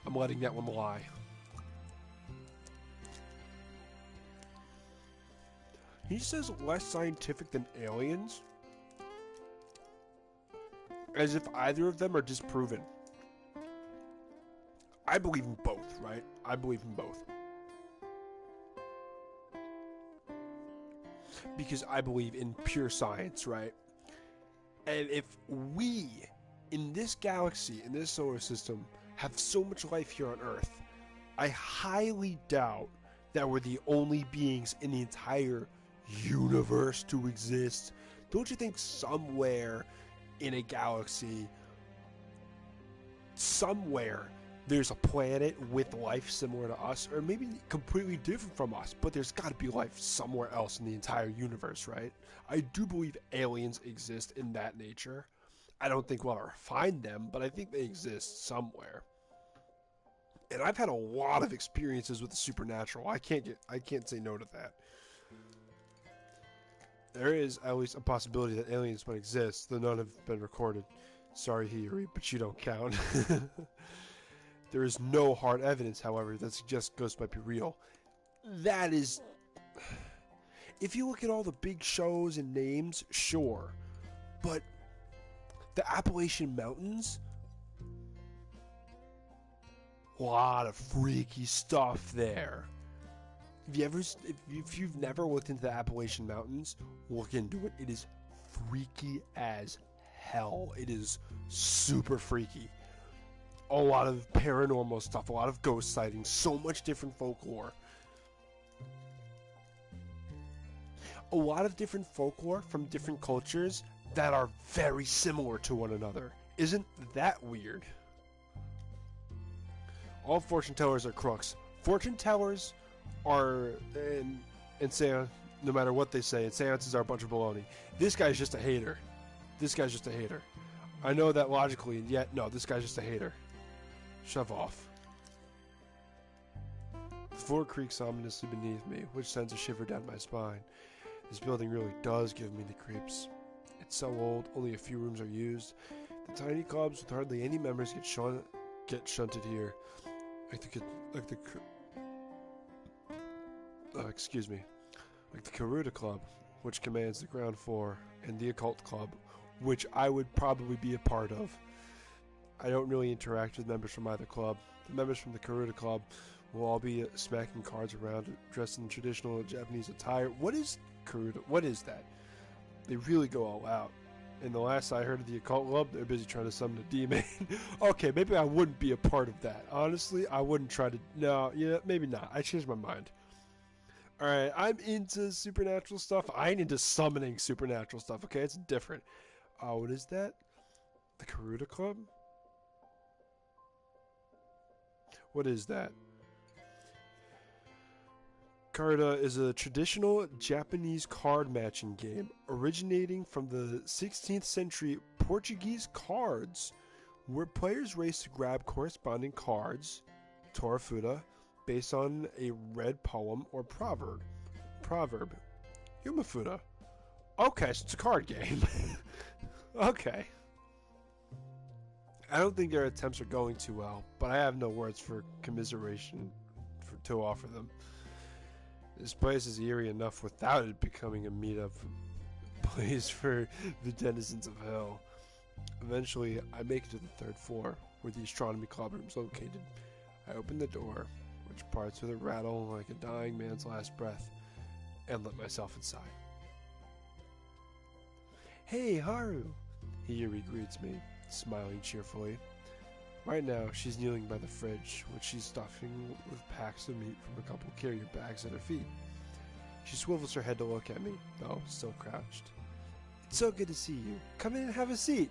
I'm letting that one lie. He says less scientific than aliens? As if either of them are disproven. I believe in both, right? I believe in both. Because I believe in pure science, right? And if we, in this galaxy, in this solar system, have so much life here on Earth, I highly doubt that we're the only beings in the entire universe to exist. Don't you think somewhere in a galaxy, somewhere, there's a planet with life similar to us, or maybe completely different from us, but there's got to be life somewhere else in the entire universe, right? I do believe aliens exist in that nature. I don't think we'll ever find them, but I think they exist somewhere. And I've had a lot of experiences with the supernatural. I can't say no to that. There is at least a possibility that aliens might exist, though none have been recorded. Sorry, Hiyori, but you don't count. There is no hard evidence, however, that suggests ghosts might be real. That is... If you look at all the big shows and names, sure. But the Appalachian Mountains... A lot of freaky stuff there. If you've never looked into the Appalachian Mountains, look into it. It is freaky as hell. It is super freaky. A lot of paranormal stuff, a lot of ghost sightings, so much different folklore. A lot of different folklore from different cultures that are very similar to one another. Isn't that weird? All fortune tellers are crooks. Fortune tellers are, and seance, no matter what they say, and seances are a bunch of baloney. This guy's just a hater. This guy's just a hater. I know that logically, and yet, no, this guy's just a hater. Shove off. The floor creaks ominously beneath me, which sends a shiver down my spine. This building really does give me the creeps. It's so old, only a few rooms are used. The tiny clubs with hardly any members get shunted here. Like the Karuta Club, which commands the ground floor, and the Occult Club, which I would probably be a part of. I don't really interact with members from either club. The members from the Karuta Club will all be smacking cards around, dressed in traditional Japanese attire. What is Karuta? What is that? They really go all out. And the last I heard of the Occult Club, they're busy trying to summon a demon. Okay, maybe I wouldn't be a part of that. Honestly, I wouldn't try to... No, yeah, maybe not. I changed my mind. Alright, I'm into supernatural stuff. I ain't into summoning supernatural stuff, okay? It's different. What is that? The Karuta Club? What is that? Karuta is a traditional Japanese card matching game originating from the 16th century Portuguese cards, where players race to grab corresponding cards, Torafuda, based on a read poem or proverb. Yumafuda. Okay, so it's a card game. Okay. I don't think their attempts are going too well, but I have no words for commiseration to offer them. This place is eerie enough without it becoming a meetup place for the denizens of hell. Eventually, I make it to the third floor, where the astronomy club room is located. I open the door, which parts with a rattle like a dying man's last breath, and let myself inside. Hey, Haru! Hiyori greets me, smiling cheerfully. Right now, she's kneeling by the fridge, which she's stuffing with packs of meat from a couple carrier bags at her feet. She swivels her head to look at me, though still crouched. It's so good to see you. Come in and have a seat,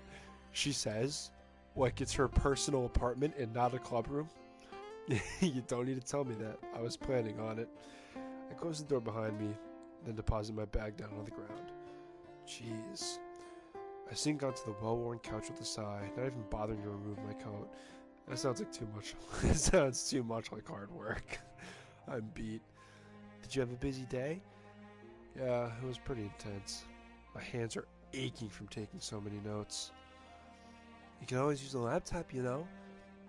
she says, like it's her personal apartment and not a club room. You don't need to tell me that. I was planning on it. I close the door behind me, then deposit my bag down on the ground. Jeez. I sink onto the well-worn couch with a sigh, not even bothering to remove my coat. That sounds like too much. It sounds too much like hard work. I'm beat. Did you have a busy day? Yeah, it was pretty intense. My hands are aching from taking so many notes. You can always use a laptop, you know.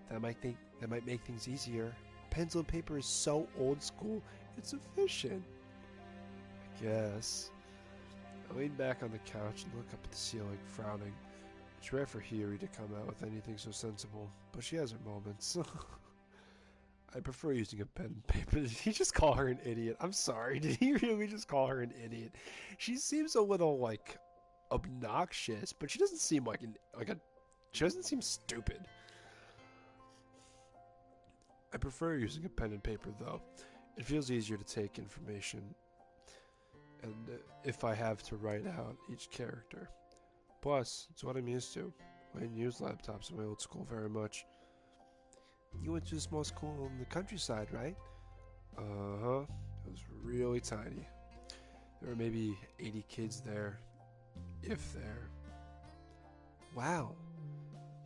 That might make things easier. Pencil and paper is so old school. It's efficient. I guess. I lean back on the couch and look up at the ceiling, frowning. It's rare for Hiyori to come out with anything so sensible, but she has her moments. I prefer using a pen and paper. Did he just call her an idiot? I'm sorry, did he really just call her an idiot? She seems a little, like, obnoxious, but she doesn't seem she doesn't seem stupid. I prefer using a pen and paper, though. It feels easier to take information, and if I have to write out each character. Plus, it's what I'm used to. I didn't use laptops in my old school very much. You went to a small school in the countryside, right? Uh-huh. It was really tiny. There were maybe 80 kids there, if there. Wow.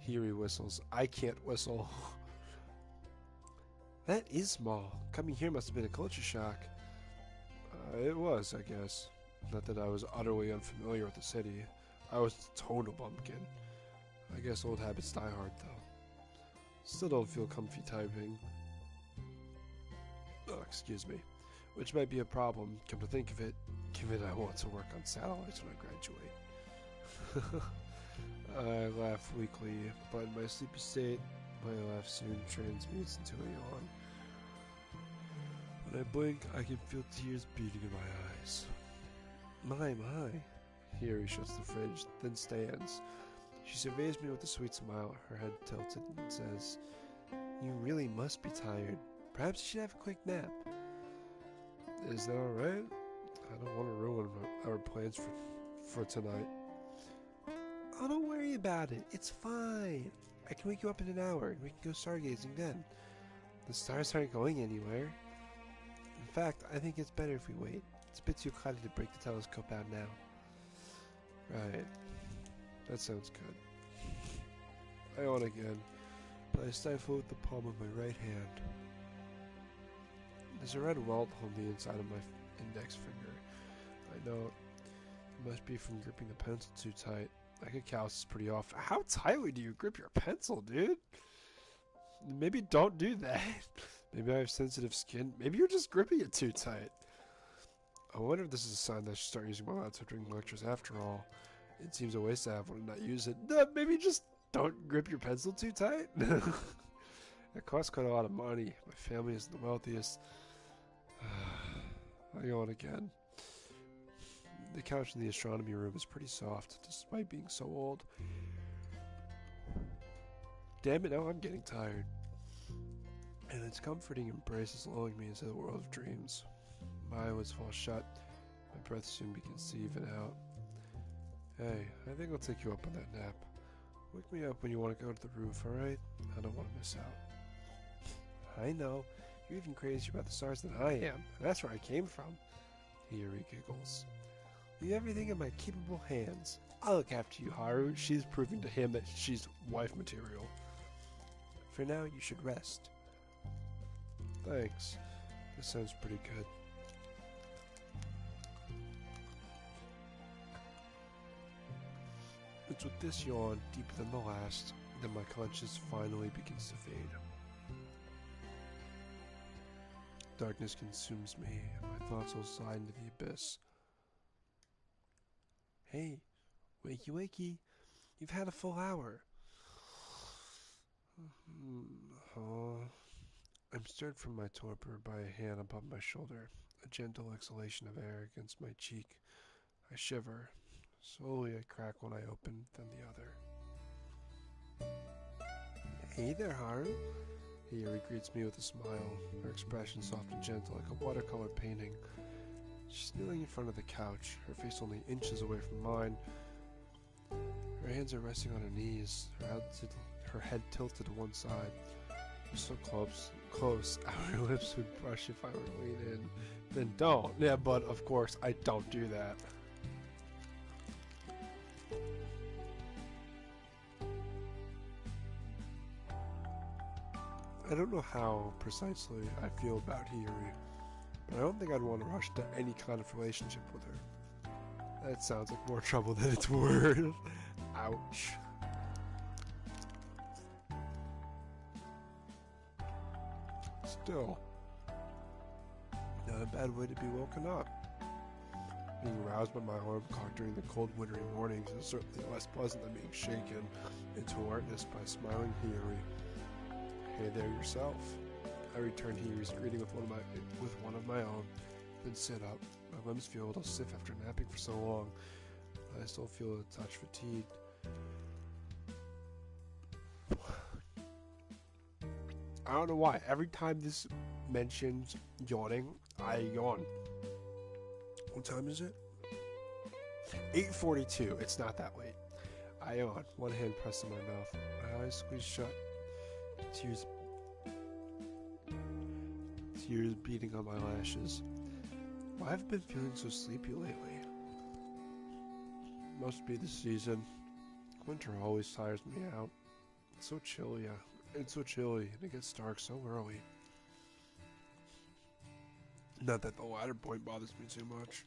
Hiri whistles. I can't whistle. That is small. Coming here must have been a culture shock. It was, I guess. Not that I was utterly unfamiliar with the city. I was a total bumpkin. I guess old habits die hard, though. Still don't feel comfy typing. Oh, excuse me. Which might be a problem, come to think of it, given I want to work on satellites when I graduate. I laugh weakly, but in my sleepy state, my laugh soon transmutes into a yawn. When I blink, I can feel tears beating in my eyes. My. Here he shuts the fridge, then stands. She surveys me with a sweet smile, her head tilted, and says, "You really must be tired. Perhaps you should have a quick nap." Is that alright? I don't want to ruin our plans for tonight. Oh, don't worry about it. It's fine. I can wake you up in an hour and we can go stargazing then. The stars aren't going anywhere. In fact, I think it's better if we wait. It's a bit too cloudy to break the telescope out now. Right. That sounds good. I yawn again, but I stifle with the palm of my right hand. There's a red welt on the inside of my index finger. I know it must be from gripping the pencil too tight. I get calluses pretty often. How tightly do you grip your pencil, dude? Maybe don't do that. Maybe I have sensitive skin. Maybe you're just gripping it too tight. I wonder if this is a sign that I should start using my laptop during lectures after all. It seems a waste to have one and not use it. Maybe just don't grip your pencil too tight? It costs quite a lot of money. My family isn't the wealthiest. I yawn again. The couch in the astronomy room is pretty soft, despite being so old. Damn it, now I'm getting tired. And its comforting embrace is lulling me into the world of dreams. My eyelids fall shut. My breath soon begins to even out. Hey, I think I'll take you up on that nap. Wake me up when you want to go to the roof, alright? I don't want to miss out. I know. You're even crazier about the stars than I am. And that's where I came from. Hiyori giggles. Leave everything in my capable hands. I'll look after you, Haru. She's proving to him that she's wife material. For now, you should rest. Thanks. This sounds pretty good. It's with this yawn, deeper than the last, that my conscience finally begins to fade. Darkness consumes me, and my thoughts will slide into the abyss. Hey, wakey wakey, you've had a full hour. I'm stirred from my torpor by a hand above my shoulder, a gentle exhalation of air against my cheek. I shiver. Slowly I crack one eye open, then the other. Hey there, Haru. Hiyori greets me with a smile, her expression soft and gentle like a watercolor painting. She's kneeling in front of the couch, her face only inches away from mine. Her hands are resting on her knees, her head tilted to one side. We're so close, our lips would brush if I were to lean in. Then don't. Yeah, but of course, I don't do that. I don't know how precisely I feel about Hiyori, but I don't think I'd want to rush to any kind of relationship with her. That sounds like more trouble than it's worth. Ouch. Still, not a bad way to be woken up. Being roused by my alarm clock during the cold wintry mornings is certainly less pleasant than being shaken into alertness by smiling Hiyori. Hey there yourself. I return Hiyori's greeting with one of my own, then sit up. My limbs feel a little stiff after napping for so long, but I still feel a touch fatigued. I don't know why. Every time this mentions yawning, I yawn. What time is it? 8:42. It's not that late. I yawn, one hand pressed to my mouth, my eyes squeezed shut, tears beating on my lashes. Why have I been feeling so sleepy lately? Must be the season. Winter always tires me out. It's so chilly, It's so chilly, and it gets dark so early. Not that the latter point bothers me too much.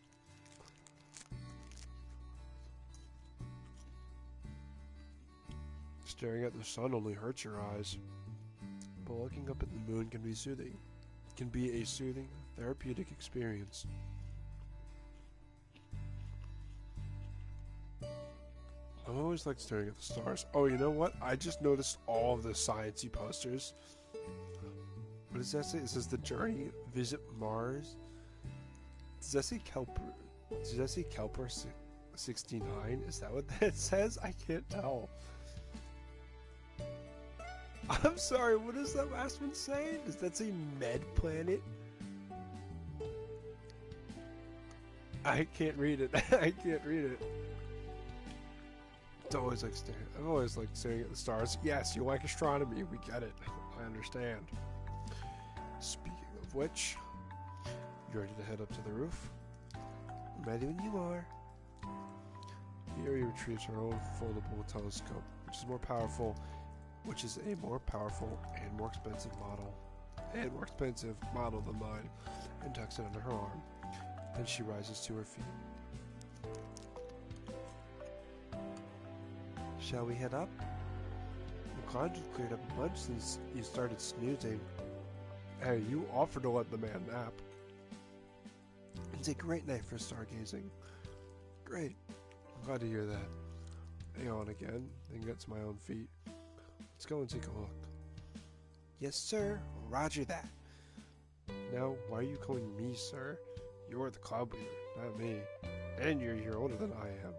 Staring at the sun only hurts your eyes. But looking up at the moon can be soothing. It can be a soothing, therapeutic experience. I always like staring at the stars. Oh, you know what? I just noticed all of the sciencey posters. What does that say? It says The Journey, Visit Mars. Does that say Kelper? Does that say Kelper 69? Is that what that says? I can't tell. I'm sorry, what does that last one say? Does that say Med Planet? I can't read it. I can't read it. I've always liked staring at the stars. Yes, you like astronomy. We get it. I understand. Speaking of which, you ready to head up to the roof? I'm ready when you are. Here he retrieves her own foldable telescope, which is a more powerful and more expensive model than mine, and tucks it under her arm. Then she rises to her feet. Shall we head up? The clouds have cleared up a bunch since you started snoozing. Hey, you offered to let the man nap. It's a great night for stargazing. Great. I'm glad to hear that. I yawn again, then get to my own feet. Let's go and take a look. Yes, sir. Roger that. Now, why are you calling me sir? You're the cloud leader, not me. And you're a year older than I am.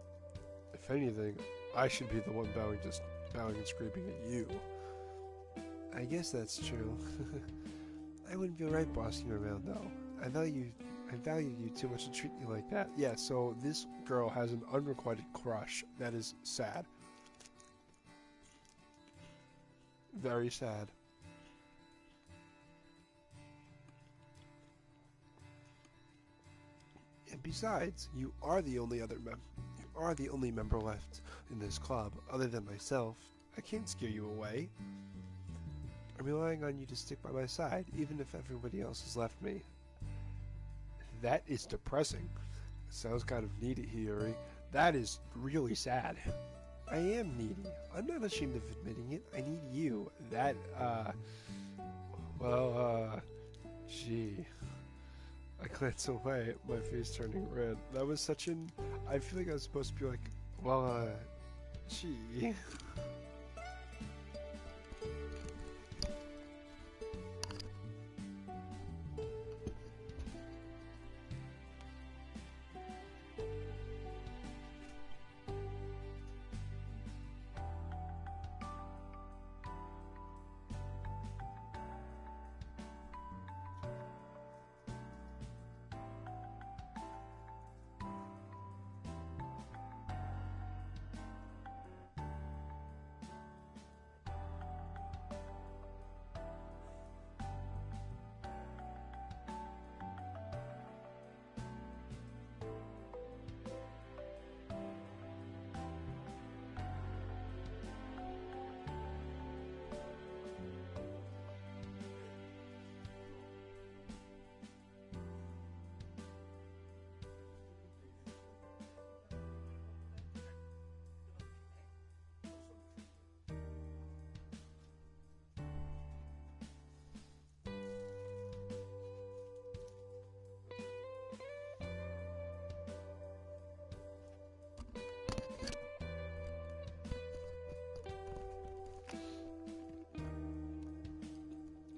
If anything, I should be the one bowing and scraping at you. I guess that's true. I wouldn't feel right bossing you around, though. I value you too much to treat me like that. Yeah, so this girl has an unrequited crush. That is sad. Very sad. And besides, you are the only member left in this club, other than myself. I can't scare you away. I'm relying on you to stick by my side, even if everybody else has left me. That is depressing. Sounds kind of needy, Hiyori. That is really sad. I am needy. I'm not ashamed of admitting it. I need you. Gee. I glance away, my face turning red. That was such an... I feel like I was supposed to be like, gee.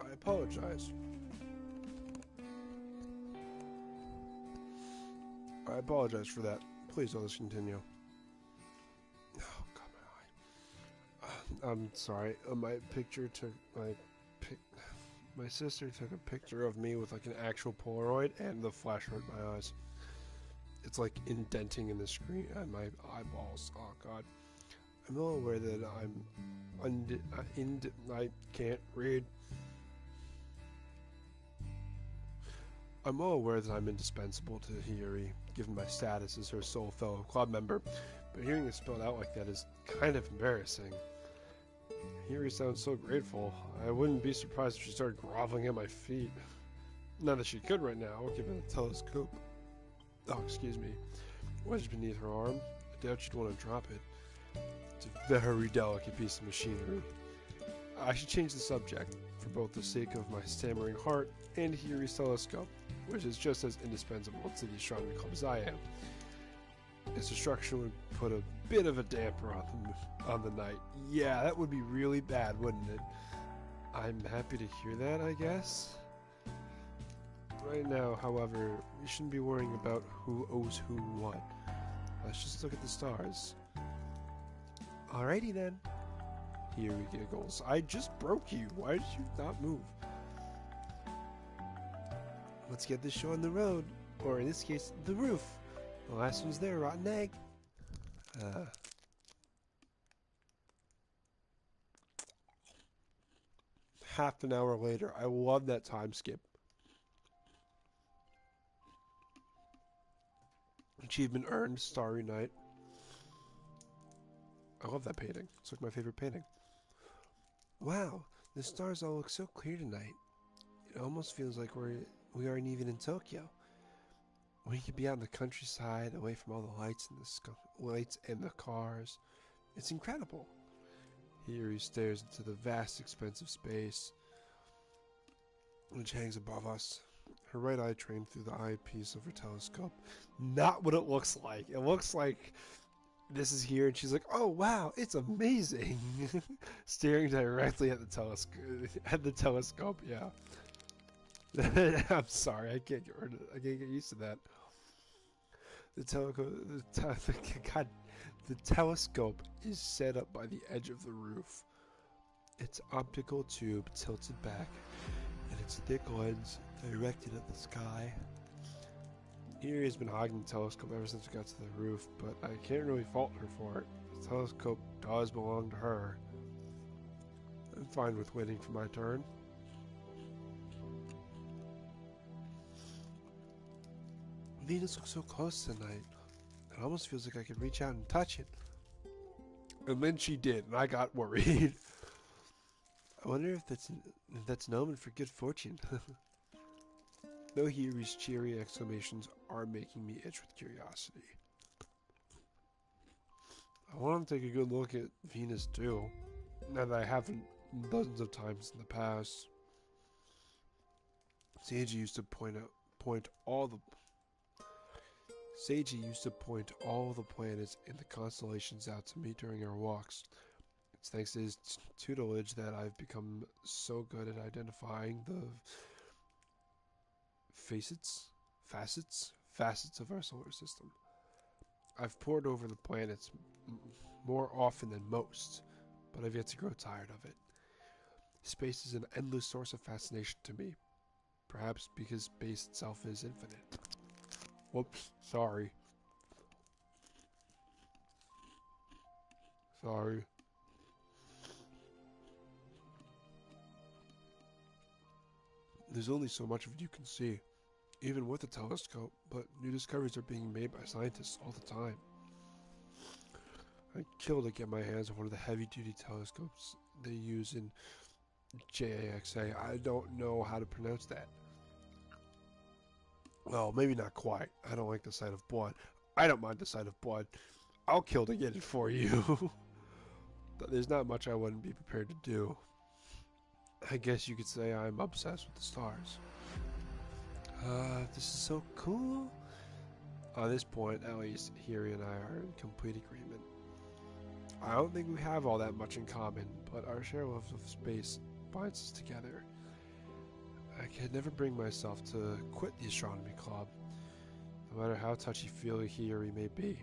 I apologize. I apologize for that. Please let us continue. Oh, God, my eye. I'm sorry. My picture took my pic. My sister took a picture of me with like an actual Polaroid, and the flash hurt my eyes. It's like indenting in the screen and my eyeballs. Oh god. I'm well aware that I can't read. I'm well aware that I'm indispensable to Hiyori, given my status as her sole fellow club member, but hearing it spelled out like that is kind of embarrassing. Hiyori sounds so grateful. I wouldn't be surprised if she started groveling at my feet. Not that she could right now, given the telescope. Oh, excuse me. Wedged beneath her arm. I doubt she'd want to drop it. It's a very delicate piece of machinery. I should change the subject, for both the sake of my stammering heart and Hiyori's telescope, which is just as indispensable to the astronomy club as I am. Its destruction would put a bit of a damper on the night. Yeah, that would be really bad, wouldn't it? I'm happy to hear that, I guess. Right now, however, we shouldn't be worrying about who owes who what. Let's just look at the stars. Alrighty then. Hiyori giggles. I just broke you. Why did you not move? Let's get this show on the road. Or in this case, the roof. The last one's there, rotten egg. Half an hour later. I love that time skip. Achievement earned, Starry Night. I love that painting. It's like my favorite painting. Wow, the stars all look so clear tonight. It almost feels like we aren't even in Tokyo. We could be out in the countryside, away from all the lights and the cars. It's incredible. Here he stares into the vast expanse of space, which hangs above us. Her right eye trained through the eyepiece of her telescope. Not what it looks like. It looks like this is here, and she's like, "Oh wow, it's amazing!" Staring directly at the telescope. Yeah. I'm sorry, I can't get rid of it. I can't get used to that. The telescope is set up by the edge of the roof. Its optical tube tilted back, and its thick lens directed at the sky. Erie has been hogging the telescope ever since we got to the roof, but I can't really fault her for it. The telescope does belong to her. I'm fine with waiting for my turn. Venus looks so close tonight. It almost feels like I could reach out and touch it. And then she did, and I got worried. I wonder if that's an omen for good fortune. No, Hiyori's cheery exclamations are making me itch with curiosity. I want to take a good look at Venus too, now that I haven't dozens of times in the past. Seiji used to point all the planets and the constellations out to me during our walks. It's thanks to his tutelage that I've become so good at identifying the facets of our solar system. I've pored over the planets more often than most, but I've yet to grow tired of it. Space is an endless source of fascination to me, perhaps because space itself is infinite. Whoops, sorry. Sorry. There's only so much of it you can see, even with a telescope, but new discoveries are being made by scientists all the time. I'd kill to get my hands on one of the heavy-duty telescopes they use in JAXA. I don't know how to pronounce that. Well, maybe not quite. I don't like the sight of blood. I don't mind the sight of blood. I'll kill to get it for you. But there's not much I wouldn't be prepared to do. I guess you could say I'm obsessed with the stars. This is so cool. On this point, at least, Hiyori and I are in complete agreement. I don't think we have all that much in common, but our shared love of space binds us together. I could never bring myself to quit the astronomy club, no matter how touchy-feely Hiyori may be.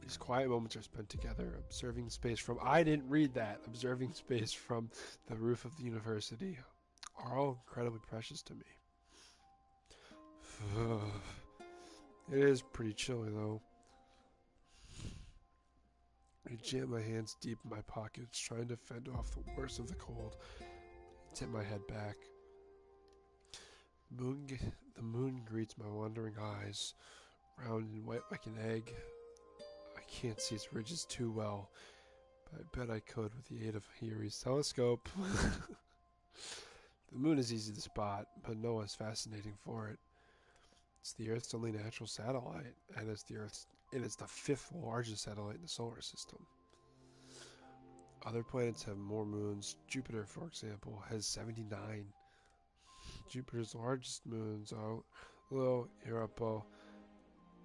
These quiet moments are spent together, observing space from... I didn't read that! Observing space from the roof of the university. are all incredibly precious to me. It is pretty chilly, though. I jam my hands deep in my pockets, trying to fend off the worst of the cold, and tip my head back. The moon greets my wandering eyes, round and white like an egg. I can't see its ridges too well, but I bet I could with the aid of Hiri's telescope. The moon is easy to spot, but no less fascinating for it. It's the Earth's only natural satellite, and it's the fifth largest satellite in the solar system. Other planets have more moons. Jupiter, for example, has 79. Jupiter's largest moons are Io, Europa,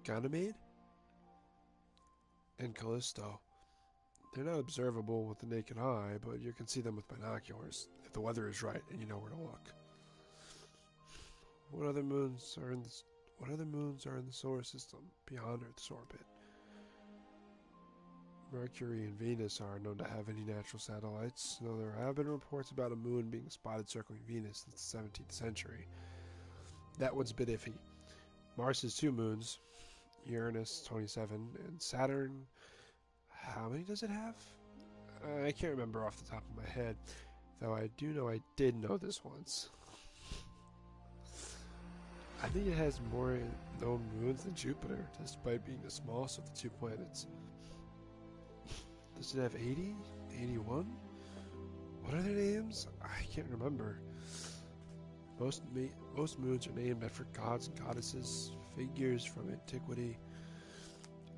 Ganymede, and Callisto. They're not observable with the naked eye, but you can see them with binoculars if the weather is right and you know where to look. What other moons are in the solar system beyond Earth's orbit? Mercury and Venus are known to have any natural satellites, though there have been reports about a moon being spotted circling Venus since the 17th century. That one's a bit iffy. Mars has two moons, Uranus 27, and Saturn, how many does it have? I can't remember off the top of my head, though I do know I did know this once. I think it has more known moons than Jupiter, despite being the smallest of the two planets. Does it have 80? 81? What are their names? I can't remember. Most moons are named after gods and goddesses, figures from antiquity.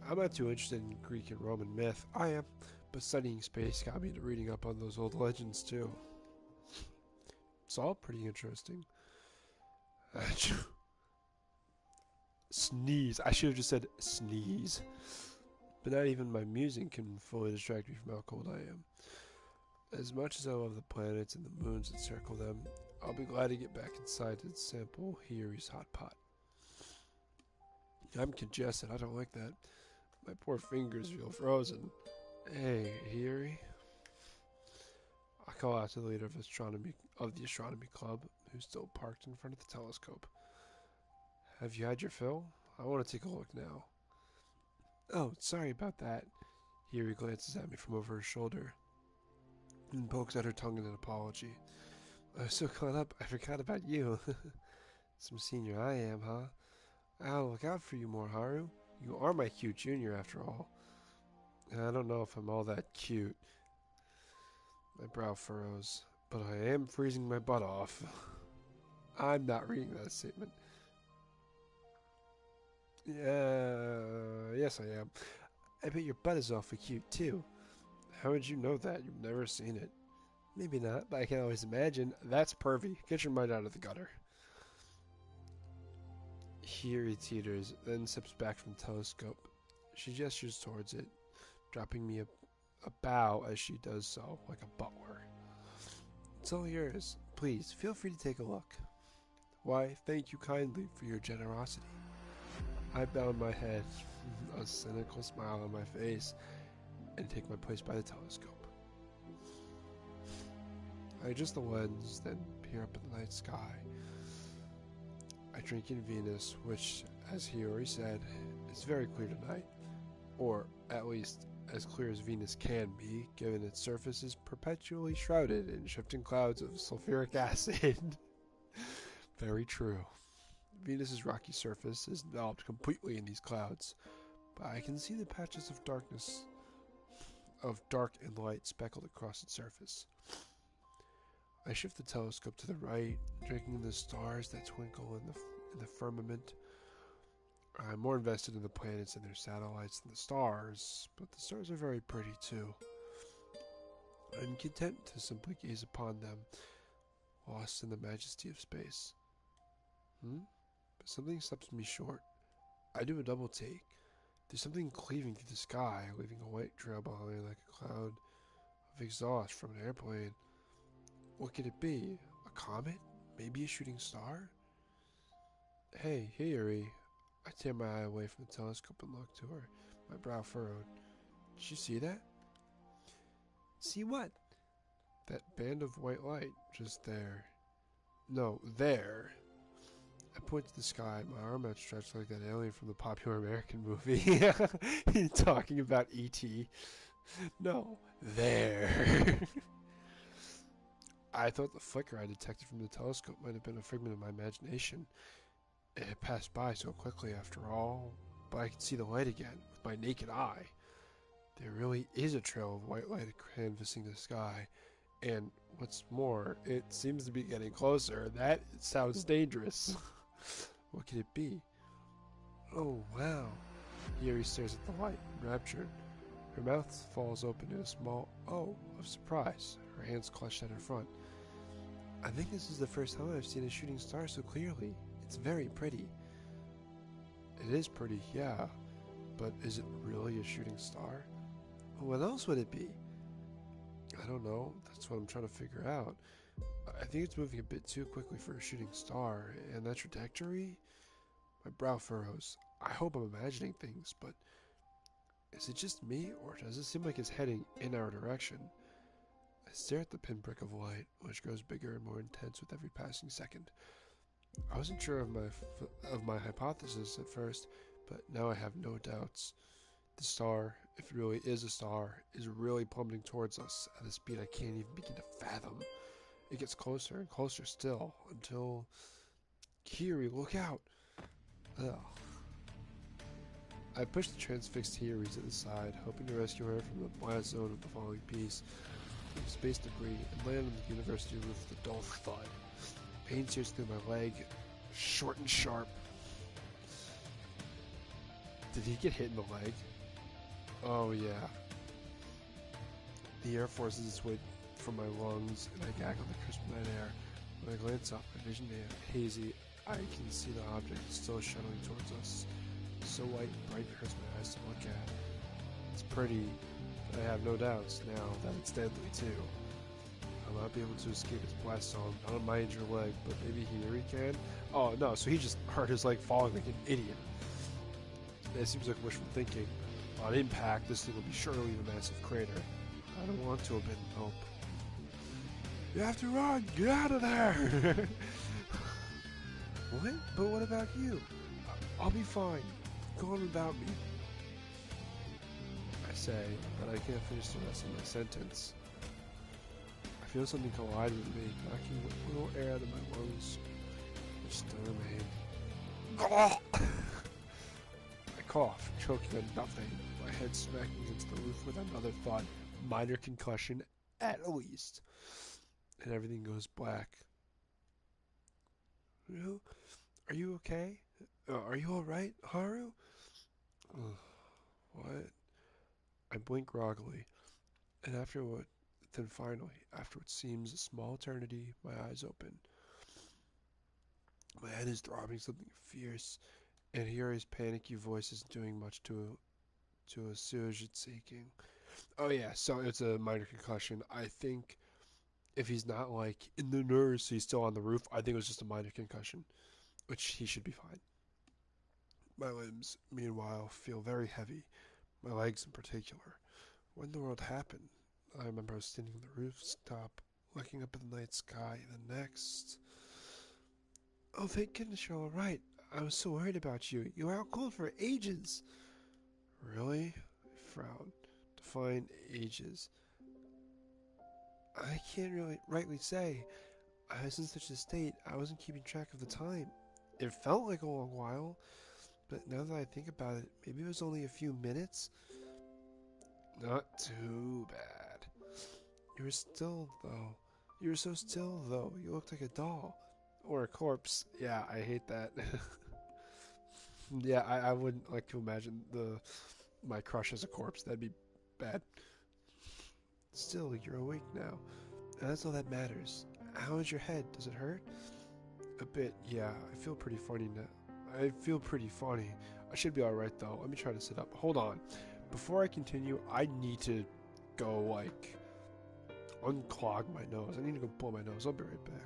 I'm not too interested in Greek and Roman myth. I am, but studying space got me into reading up on those old legends too. It's all pretty interesting. Sneeze. I should have just said sneeze. But not even my musing can fully distract me from how cold I am. As much as I love the planets and the moons that circle them, I'll be glad to get back inside to sample Hiyori's hot pot. I'm congested. I don't like that. My poor fingers feel frozen. Hey, Hiyori. I call out to the leader of the astronomy club, who's still parked in front of the telescope. Have you had your fill? I want to take a look now. Oh, sorry about that. Hiyori glances at me from over her shoulder and pokes out her tongue in an apology. I was so caught up, I forgot about you. Some senior I am, huh? I'll look out for you more, Haru. You are my cute junior, after all. I don't know if I'm all that cute. My brow furrows, but I am freezing my butt off. I'm not reading that statement. Yes I am. I bet your butt is awfully cute, too. How would you know that? You've never seen it. Maybe not, but I can always imagine. That's pervy. Get your mind out of the gutter. Hiyori teeters, then steps back from the telescope. She gestures towards it, dropping me a bow as she does so, like a butler. It's all yours. Please, feel free to take a look. Why, thank you kindly for your generosity. I bow my head, a cynical smile on my face, and take my place by the telescope. I adjust the lens, then peer up at the night sky. I drink in Venus, which, as Hiyori said, is very clear tonight. Or, at least, as clear as Venus can be, given its surface is perpetually shrouded in shifting clouds of sulfuric acid. Very true. Venus's rocky surface is enveloped completely in these clouds, but I can see the patches of dark and light speckled across its surface. I shift the telescope to the right, drinking in the stars that twinkle in the firmament. I'm more invested in the planets and their satellites than the stars, but the stars are very pretty too. I'm content to simply gaze upon them, lost in the majesty of space. But something stops me short. I do a double take. There's something cleaving through the sky, leaving a white trail behind like a cloud of exhaust from an airplane. What could it be? A comet? Maybe a shooting star? Hey, Hiyori. I tear my eye away from the telescope and look to her, my brow furrowed. Did you see that? See what? That band of white light, just there. No, there. I point to the sky, my arm outstretched like that alien from the popular American movie. Talking about E.T. No, there. I thought the flicker I detected from the telescope might have been a figment of my imagination. It passed by so quickly after all, but I could see the light again with my naked eye. There really is a trail of white light canvassing the sky, and what's more, it seems to be getting closer. That sounds dangerous. What could it be? Oh, wow. Yuri stares at the light, enraptured. Her mouth falls open in a small "oh" of surprise, her hands clutched at her front. I think this is the first time I've seen a shooting star so clearly. It's very pretty. It is pretty, yeah, but is it really a shooting star? What else would it be? I don't know. That's what I'm trying to figure out. I think it's moving a bit too quickly for a shooting star, and that trajectory? My brow furrows. I hope I'm imagining things, but is it just me, or does it seem like it's heading in our direction? I stare at the pinprick of light, which grows bigger and more intense with every passing second. I wasn't sure of my hypothesis at first, but now I have no doubts. The star, if it really is a star, is really plummeting towards us at a speed I can't even begin to fathom. It gets closer and closer still, until... Kiri, look out! Ugh. I pushed the transfixed Hiyori to the side, hoping to rescue her from the blast zone of the falling piece, from space debris, and land on the university roof with a dull thud. Pain sears through my leg, short and sharp. Did he get hit in the leg? Oh yeah. The air forces its way from my lungs, and I gag on the crisp night air. When I glance up, my vision hazy. I can see the object still shuttling towards us. So white and bright it hurts my eyes to look at. It's pretty, but I have no doubts now that it's deadly too. I'll not be able to escape its blast zone, not on my injured leg, but maybe Hiyori can? Oh no, so he just hurt his leg falling like an idiot. It seems like wishful thinking. On impact, this thing will be sure to leave a massive crater. I don't want to abandon hope. You have to run! Get out of there! What? But what about you? I'll be fine. Go on without me. I say, but I can't finish the rest of my sentence. I feel something collide with me, knocking a little air out of my lungs, which still remain. I cough, choking on nothing, my head smacking against the roof with another thud. Minor concussion, at least. And everything goes black. Are you okay? Are you alright, Haru? What? I blink groggily, and then finally, after what seems a small eternity, my eyes open. My head is throbbing something fierce, and Hiyori's panicky voice isn't doing much to assuage its aching. Oh yeah, so it's a minor concussion. I think if he's not like in the nurse, he's still on the roof. I think it was just a minor concussion, which he should be fine. My limbs, meanwhile, feel very heavy. My legs in particular. When the world happened, I remember I was standing on the rooftop, looking up at the night sky, and the next... Oh, thank goodness you're alright. I was so worried about you. You were out cold for ages. Really? I frowned. Define ages. I can't really rightly say. I was in such a state, I wasn't keeping track of the time. It felt like a long while, but now that I think about it, maybe it was only a few minutes. Not too bad. You were still, though. You were so still, though. You looked like a doll. Or a corpse. Yeah, I hate that. Yeah, I wouldn't like to imagine my crush as a corpse. That'd be bad. Still, you're awake now. And that's all that matters. How is your head? Does it hurt? A bit, yeah. I feel pretty funny now. I feel pretty funny. I should be alright, though. Let me try to sit up. Hold on. Before I continue, I need to go, like, unclog my nose. I need to go blow my nose. I'll be right back.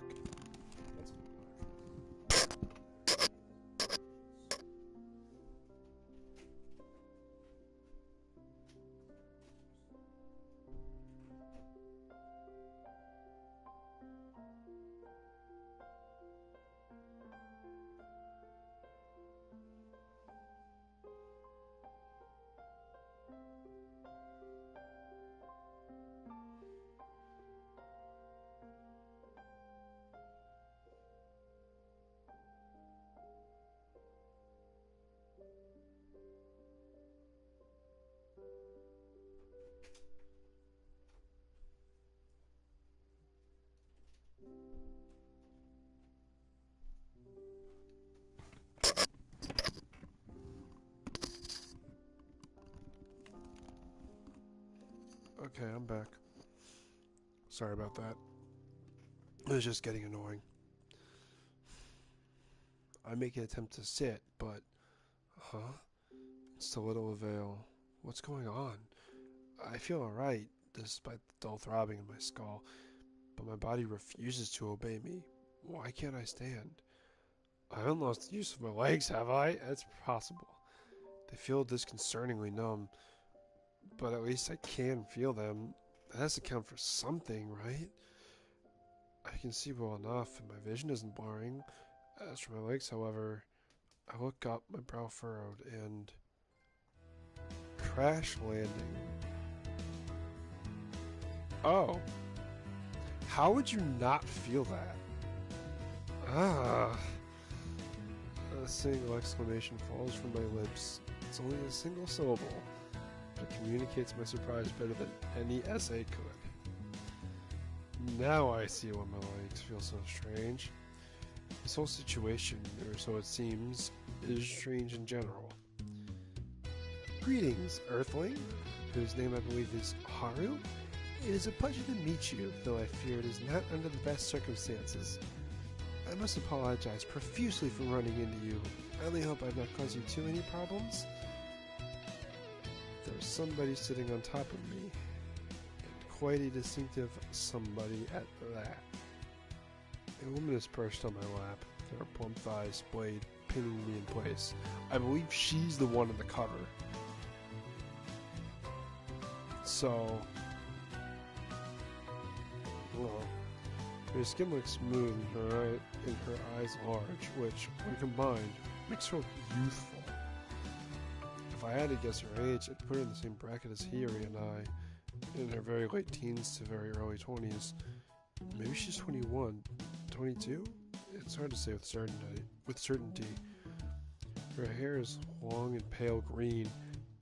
Okay, I'm back. Sorry about that. It was just getting annoying. I make an attempt to sit, but... Huh? It's to little avail. What's going on? I feel alright, despite the dull throbbing in my skull, but my body refuses to obey me. Why can't I stand? I haven't lost the use of my legs, have I? It's possible. They feel disconcertingly numb, but at least I can feel them. That has to count for something, right? I can see well enough, and my vision isn't blurring. As for my legs, however, I look up, my brow furrowed, and... Crash landing. Oh. How would you not feel that? Ah. A single exclamation falls from my lips. It's only a single syllable, but it communicates my surprise better than any essay could. Now I see why my legs feel so strange. This whole situation, or so it seems, is strange in general. Greetings, Earthling, whose name I believe is Haru. It is a pleasure to meet you, though I fear it is not under the best circumstances. I must apologize profusely for running into you. I only hope I've not caused you too many problems. There's somebody sitting on top of me, and quite a distinctive somebody at that. A woman is perched on my lap, her plump thighs splayed, pinning me in place. I believe she's the one in the cover. So, well, her skin looks smooth and her eyes large, which, when combined, makes her look youthful. If I had to guess her age, I'd put her in the same bracket as Hiri and I, in her very late teens to very early 20s. Maybe she's 21, 22? It's hard to say with certainty. Her hair is long and pale green.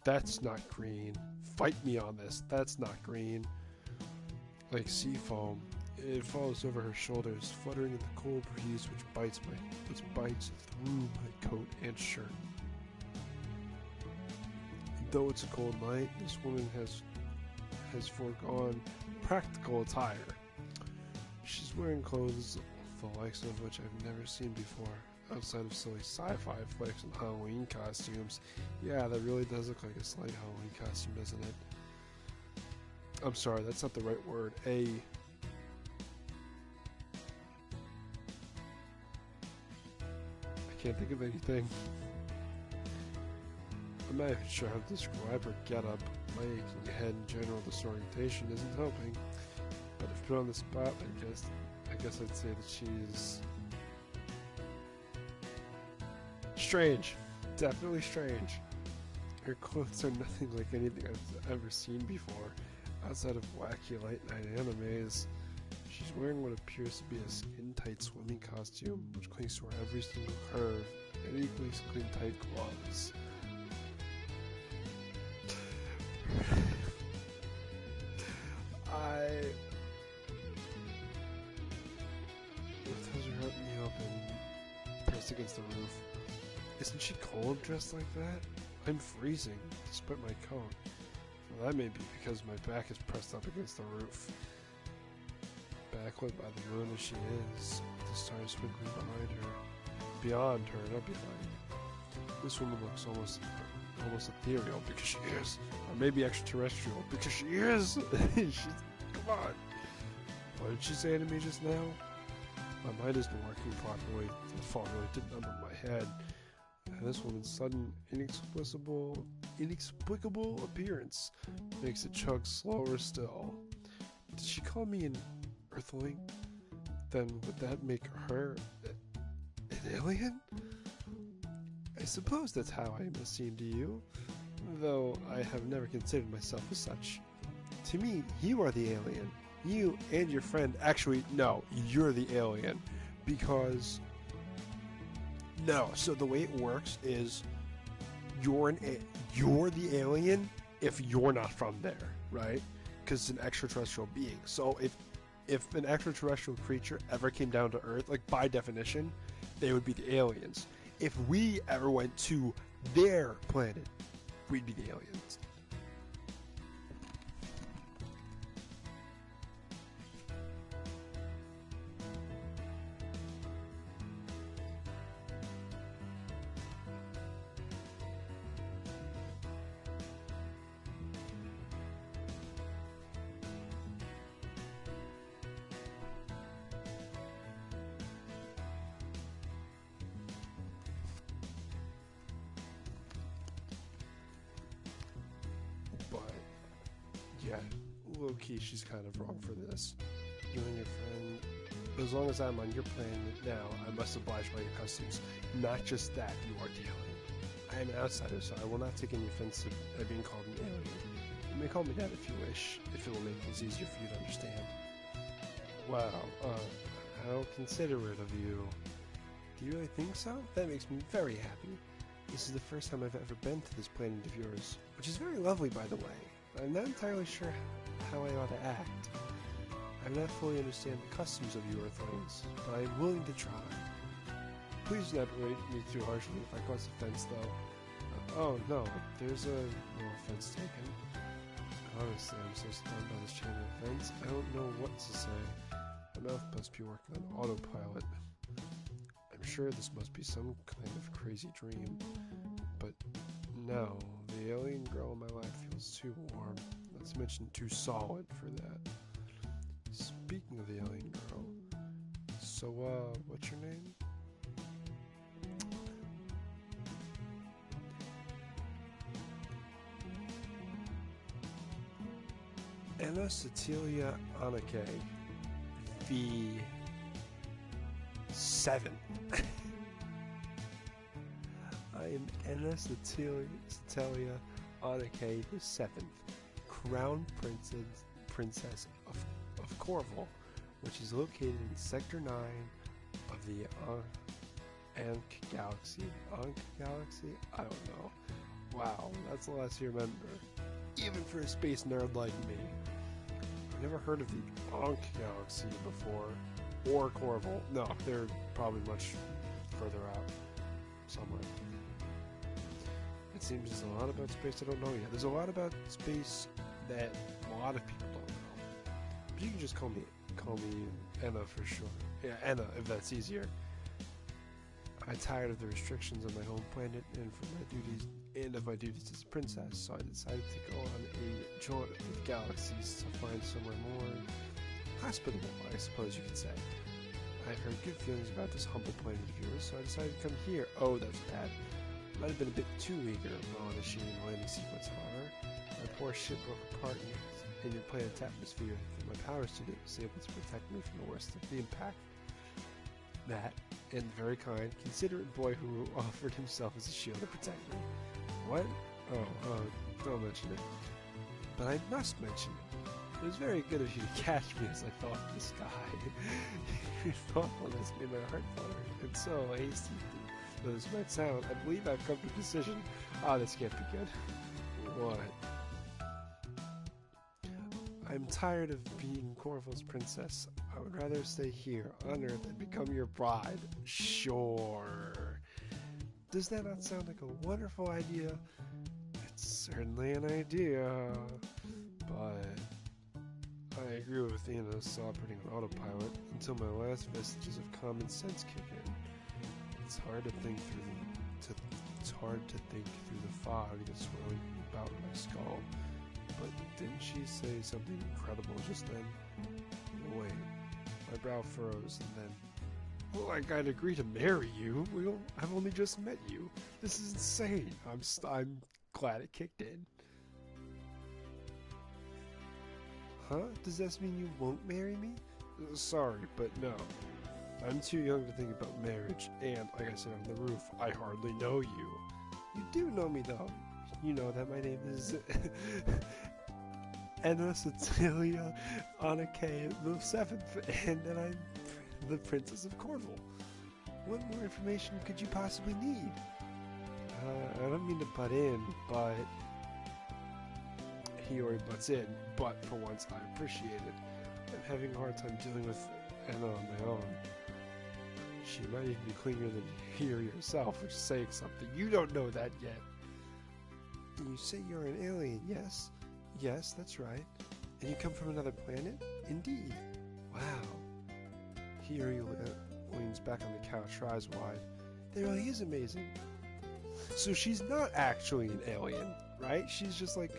That's not green. Fight me on this. That's not green. Like sea foam, it falls over her shoulders, fluttering in the cold breeze which bites through my coat and shirt. Though it's a cold night, this woman has foregone practical attire. She's wearing clothes the likes of which I've never seen before, outside of silly sci-fi flicks and Halloween costumes. Yeah, that really does look like a slight Halloween costume, doesn't it? I'm sorry, that's not the right word. I can't think of anything. I'm not even sure how to describe her getup. My aching head and general disorientation isn't helping. But if put on the spot, I guess I'd say that she's strange. Definitely strange. Her clothes are nothing like anything I've ever seen before, outside of wacky late night animes. She's wearing what appears to be a skin-tight swimming costume, which clings to her every single curve, and equally skin-tight gloves. Those are hurting me up and pressed against the roof. Isn't she cold dressed like that? I'm freezing, despite my coat. Well, that may be because my back is pressed up against the roof. Backlit by the moon as she is, with the stars twinkling behind her. Beyond her, not behind. This woman looks almost ethereal, because she is. Or maybe extraterrestrial, because she is! Come on! What did she say to me just now? My mind isn't working properly. That fog really did numb my head. And this woman's sudden, inexplicable appearance makes it chug slower still. Did she call me an Earthling? Then would that make her an alien? I suppose that's how I must seem to you, though I have never considered myself as such. To me, you are the alien. You and your friend, actually, no, you're the alien, because, no, so the way it works is, you're the alien if you're not from there, right? Because it's an extraterrestrial being. So if an extraterrestrial creature ever came down to Earth, like by definition, they would be the aliens. If we ever went to their planet, we'd be the aliens. Yeah, low-key, she's kind of wrong for this. You and your friend... As long as I'm on your planet now, I must oblige by your customs. Not just that, you are the alien. I am an outsider, so I will not take any offense at being called an alien. You may call me that if you wish, if it will make things easier for you to understand. Wow, how considerate of you. Do you really think so? That makes me very happy. This is the first time I've ever been to this planet of yours, which is very lovely, by the way. I'm not entirely sure how I ought to act. I do not fully understand the customs of you Earthlings, but I am willing to try. Please do not berate me too harshly if I cause offense, though. Oh, no, there's no offense taken. Honestly, I'm so stunned by this chain of events, I don't know what to say. My mouth must be working on autopilot. I'm sure this must be some kind of crazy dream, but no, the alien girl in my life feels too warm, not to mention too solid for that. Speaking of the alien girl, so, what's your name? Anna Cecilia Anake, V7. I am Anna Cecilia Anake the 7th, Crown Princess of Corval, which is located in Sector 9 of the Ankh Galaxy. Ankh Galaxy? I don't know. Wow, that's a lot to remember, even for a space nerd like me. I've never heard of the Ankh Galaxy before, or Corval. No, they're probably much further out, somewhere. It seems there's a lot about space I don't know yet. There's a lot about space that a lot of people don't know. But you can just call me Anna for short. Yeah, Anna, if that's easier. I'm tired of the restrictions on my home planet and of my duties as a princess, so I decided to go on a jaunt with galaxies to find somewhere more hospitable, I suppose you could say. I've heard good feelings about this humble planet of yours, so I decided to come here. Oh, that's bad. Might have been a bit too eager on initiating the landing sequence, however. My poor ship broke apart in your planet's atmosphere, and my power student was able to protect me from the worst of the impact. That, and the very kind, considerate boy who offered himself as a shield to protect me. What? Oh, don't mention it. But I must mention it. It was very good of you to catch me as I fell from the sky. Your thoughtfulness made my heart flutter, and so hasty though this might sound, I believe I've come to a decision. This can't be good. What? I'm tired of being Corval's princess. I would rather stay here on Earth and become your bride. Sure. Does that not sound like a wonderful idea? It's certainly an idea, but I agree with Anna's operating on autopilot until my last vestiges of common sense kick in. It's hard to think through the fog that's swirling about my skull. But didn't she say something incredible just then? Wait, my brow furrows, and then, like I'd agree to marry you. I've only just met you. This is insane. I'm glad it kicked in. Huh? Does this mean you won't marry me? Sorry, but no. I'm too young to think about marriage, and like I said on the roof, I hardly know you. You do know me though. You know that my name is Anna Cecilia Anake the 7th, and that I'm the Princess of Corval. What more information could you possibly need? I don't mean to butt in, but he already butts in, but for once I appreciate it. I'm having a hard time dealing with Anna on my own. She might even be clingier than you yourself, which is saying something. You don't know that yet. You say you're an alien, yes? Yes, that's right. And you come from another planet? Indeed. Wow. Here leans back on the couch, her eyes wide. That really is amazing. So she's not actually an alien, right? She's just like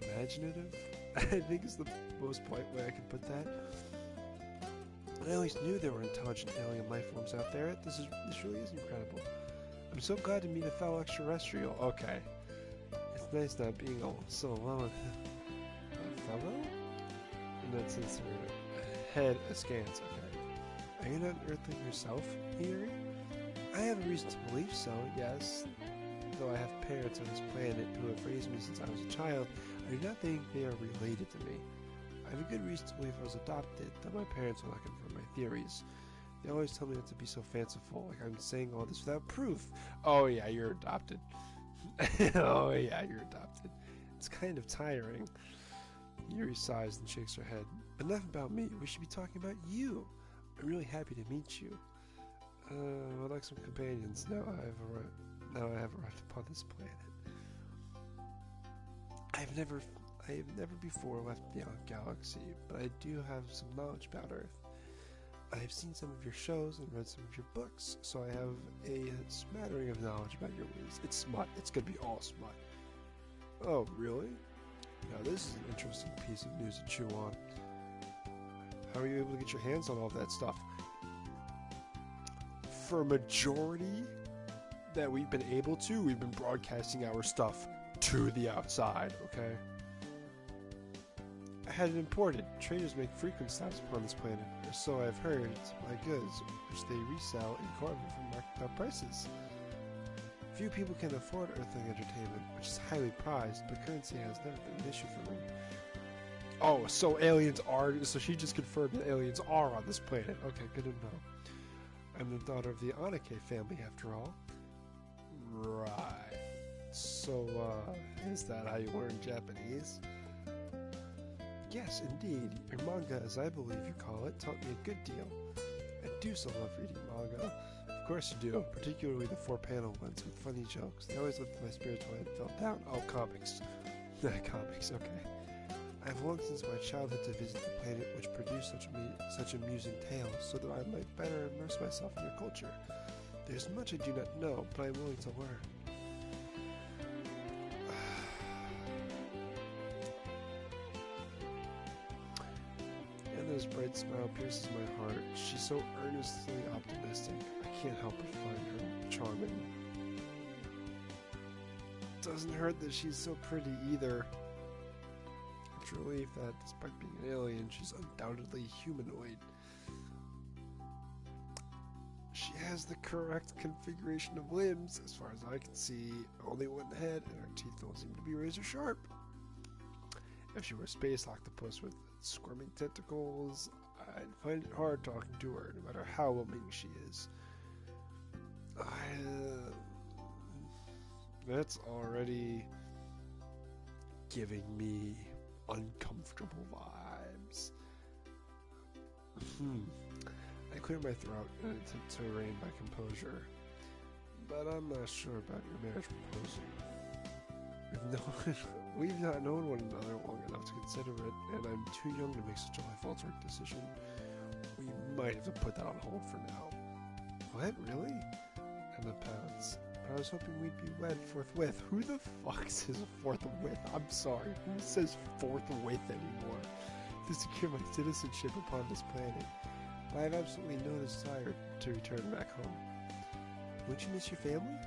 imaginative, I think is the most polite way I can put that. I always knew there were intelligent alien life forms out there. This really is incredible. I'm so glad to meet a fellow extraterrestrial. Okay. It's nice not being all so alone. A fellow? And that since her head askance, okay. Are you not an Earthling yourself, Hiyori? I have a reason to believe so, yes. Though I have parents on this planet who have raised me since I was a child, I do not think they are related to me. I have a good reason to believe I was adopted, though my parents will not confirm my theories. They always tell me not to be so fanciful, like I'm saying all this without proof. Oh yeah, you're adopted. Oh yeah, you're adopted. It's kind of tiring. Yuri sighs and shakes her head. Enough about me, we should be talking about you. I'm really happy to meet you. I'd like some companions now I have arrived upon this planet. I have never before left the galaxy, but I do have some knowledge about Earth. I have seen some of your shows and read some of your books, so I have a smattering of knowledge about your ways. It's smut. It's gonna be all smut. Oh, really? Now this is an interesting piece of news to chew on. How are you able to get your hands on all that stuff? For a majority that we've been able to, we've been broadcasting our stuff to the outside, okay? I had it imported. Traders make frequent stops upon this planet, or so I've heard, to buy goods, which they resell in Corvin for marked up prices. Few people can afford Earthling entertainment, which is highly prized, but currency has never been an issue for me. Oh, so aliens are... So she just confirmed that aliens are on this planet. Okay, good to know. I'm the daughter of the Anake family, after all. Right. So, is that how you learn Japanese? Yes, indeed. Your manga, as I believe you call it, taught me a good deal. I do so love reading manga. Of course you do, particularly the 4-panel ones with funny jokes. They always lifted my spirits when I felt down. Oh, comics. Comics, okay. I have longed since my childhood to visit the planet which produced such amusing tales, so that I might better immerse myself in your culture. There's much I do not know, but I am willing to learn. Anna's bright smile pierces my heart. She's so earnestly optimistic. I can't help but find her charming. Doesn't hurt that she's so pretty either. It's a relief that, despite being an alien, she's undoubtedly humanoid. She has the correct configuration of limbs, as far as I can see. Only one head, and her teeth don't seem to be razor sharp. If she were a space octopus with squirming tentacles, I'd find it hard talking to her, no matter how well-meaning she is. That's already giving me uncomfortable vibes. I clear my throat in an attempt to regain my composure, but I'm not sure about your marriage proposal. We've not known one another long enough to consider it, and I'm too young to make such a life-altering decision. We might have to put that on hold for now. What? Really? Emma pouts. I was hoping we'd be wed forthwith. Who the fuck says forthwith? I'm sorry. Who says forthwith anymore? To secure my citizenship upon this planet. But I have absolutely no desire to return back home. Won't you miss your family?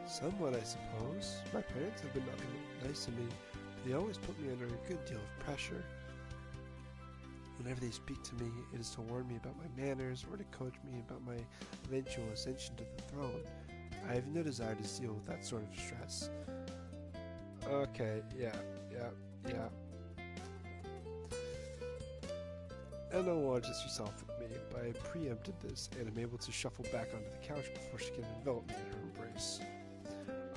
Somewhat, I suppose. My parents have been nothing nice to me, but they always put me under a good deal of pressure. Whenever they speak to me, it is to warn me about my manners or to coach me about my eventual ascension to the throne. I have no desire to deal with that sort of stress. Okay, yeah. I don't want to just yourself with me, but I preempted this and am able to shuffle back onto the couch before she can envelop me in her embrace.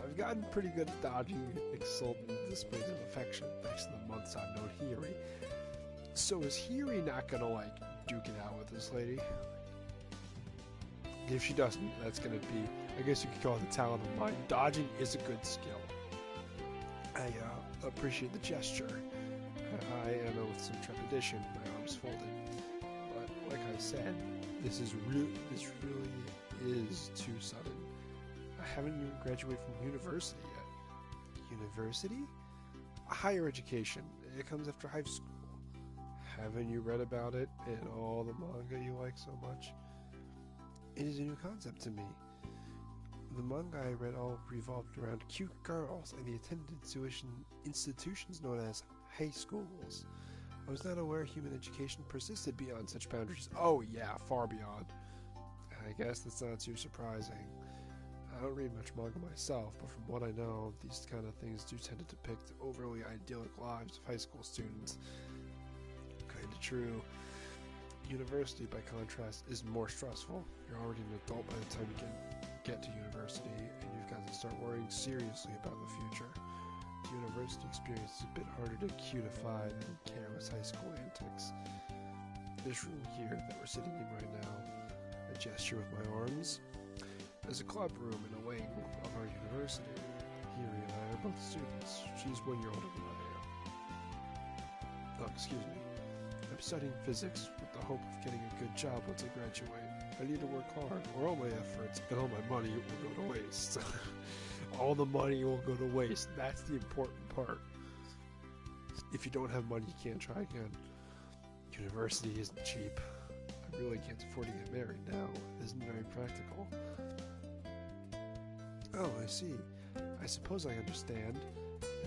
I've gotten pretty good at dodging exultant displays of affection thanks to the months I've known Hiyori. So is Hiyori not gonna, like, duke it out with this lady? If she doesn't, that's gonna be, I guess you could call it a talent of mine. Dodging is a good skill. I appreciate the gesture. I am with some trepidation, my arms folded. But like I said, this really is too sudden. I haven't even graduated from university yet. University? Higher education. It comes after high school. Haven't you read about it in all the manga you like so much? It is a new concept to me. The manga I read all revolved around cute girls and the attended tuition institutions known as high schools. I was not aware human education persisted beyond such boundaries. Oh yeah, far beyond. I guess that's not too surprising. I don't read much manga myself, but from what I know, these kind of things do tend to depict overly idyllic lives of high school students. Kinda true. University, by contrast, is more stressful. You're already an adult by the time you get to university, and you've got to start worrying seriously about the future. The university experience is a bit harder to cutify than careless high school antics. This room here that we're sitting in right now, I gesture with my arms, is a club room in a wing of our university. Hiri and I are both students. She's 1 year older than I am. Oh, excuse me. I'm studying physics with the hope of getting a good job once I graduate. I need to work hard, or all my efforts and all my money will go to waste. All the money will go to waste. That's the important part. If you don't have money, you can't try again. University isn't cheap. I really can't afford to get married now. It isn't very practical. Oh, I see. I suppose I understand.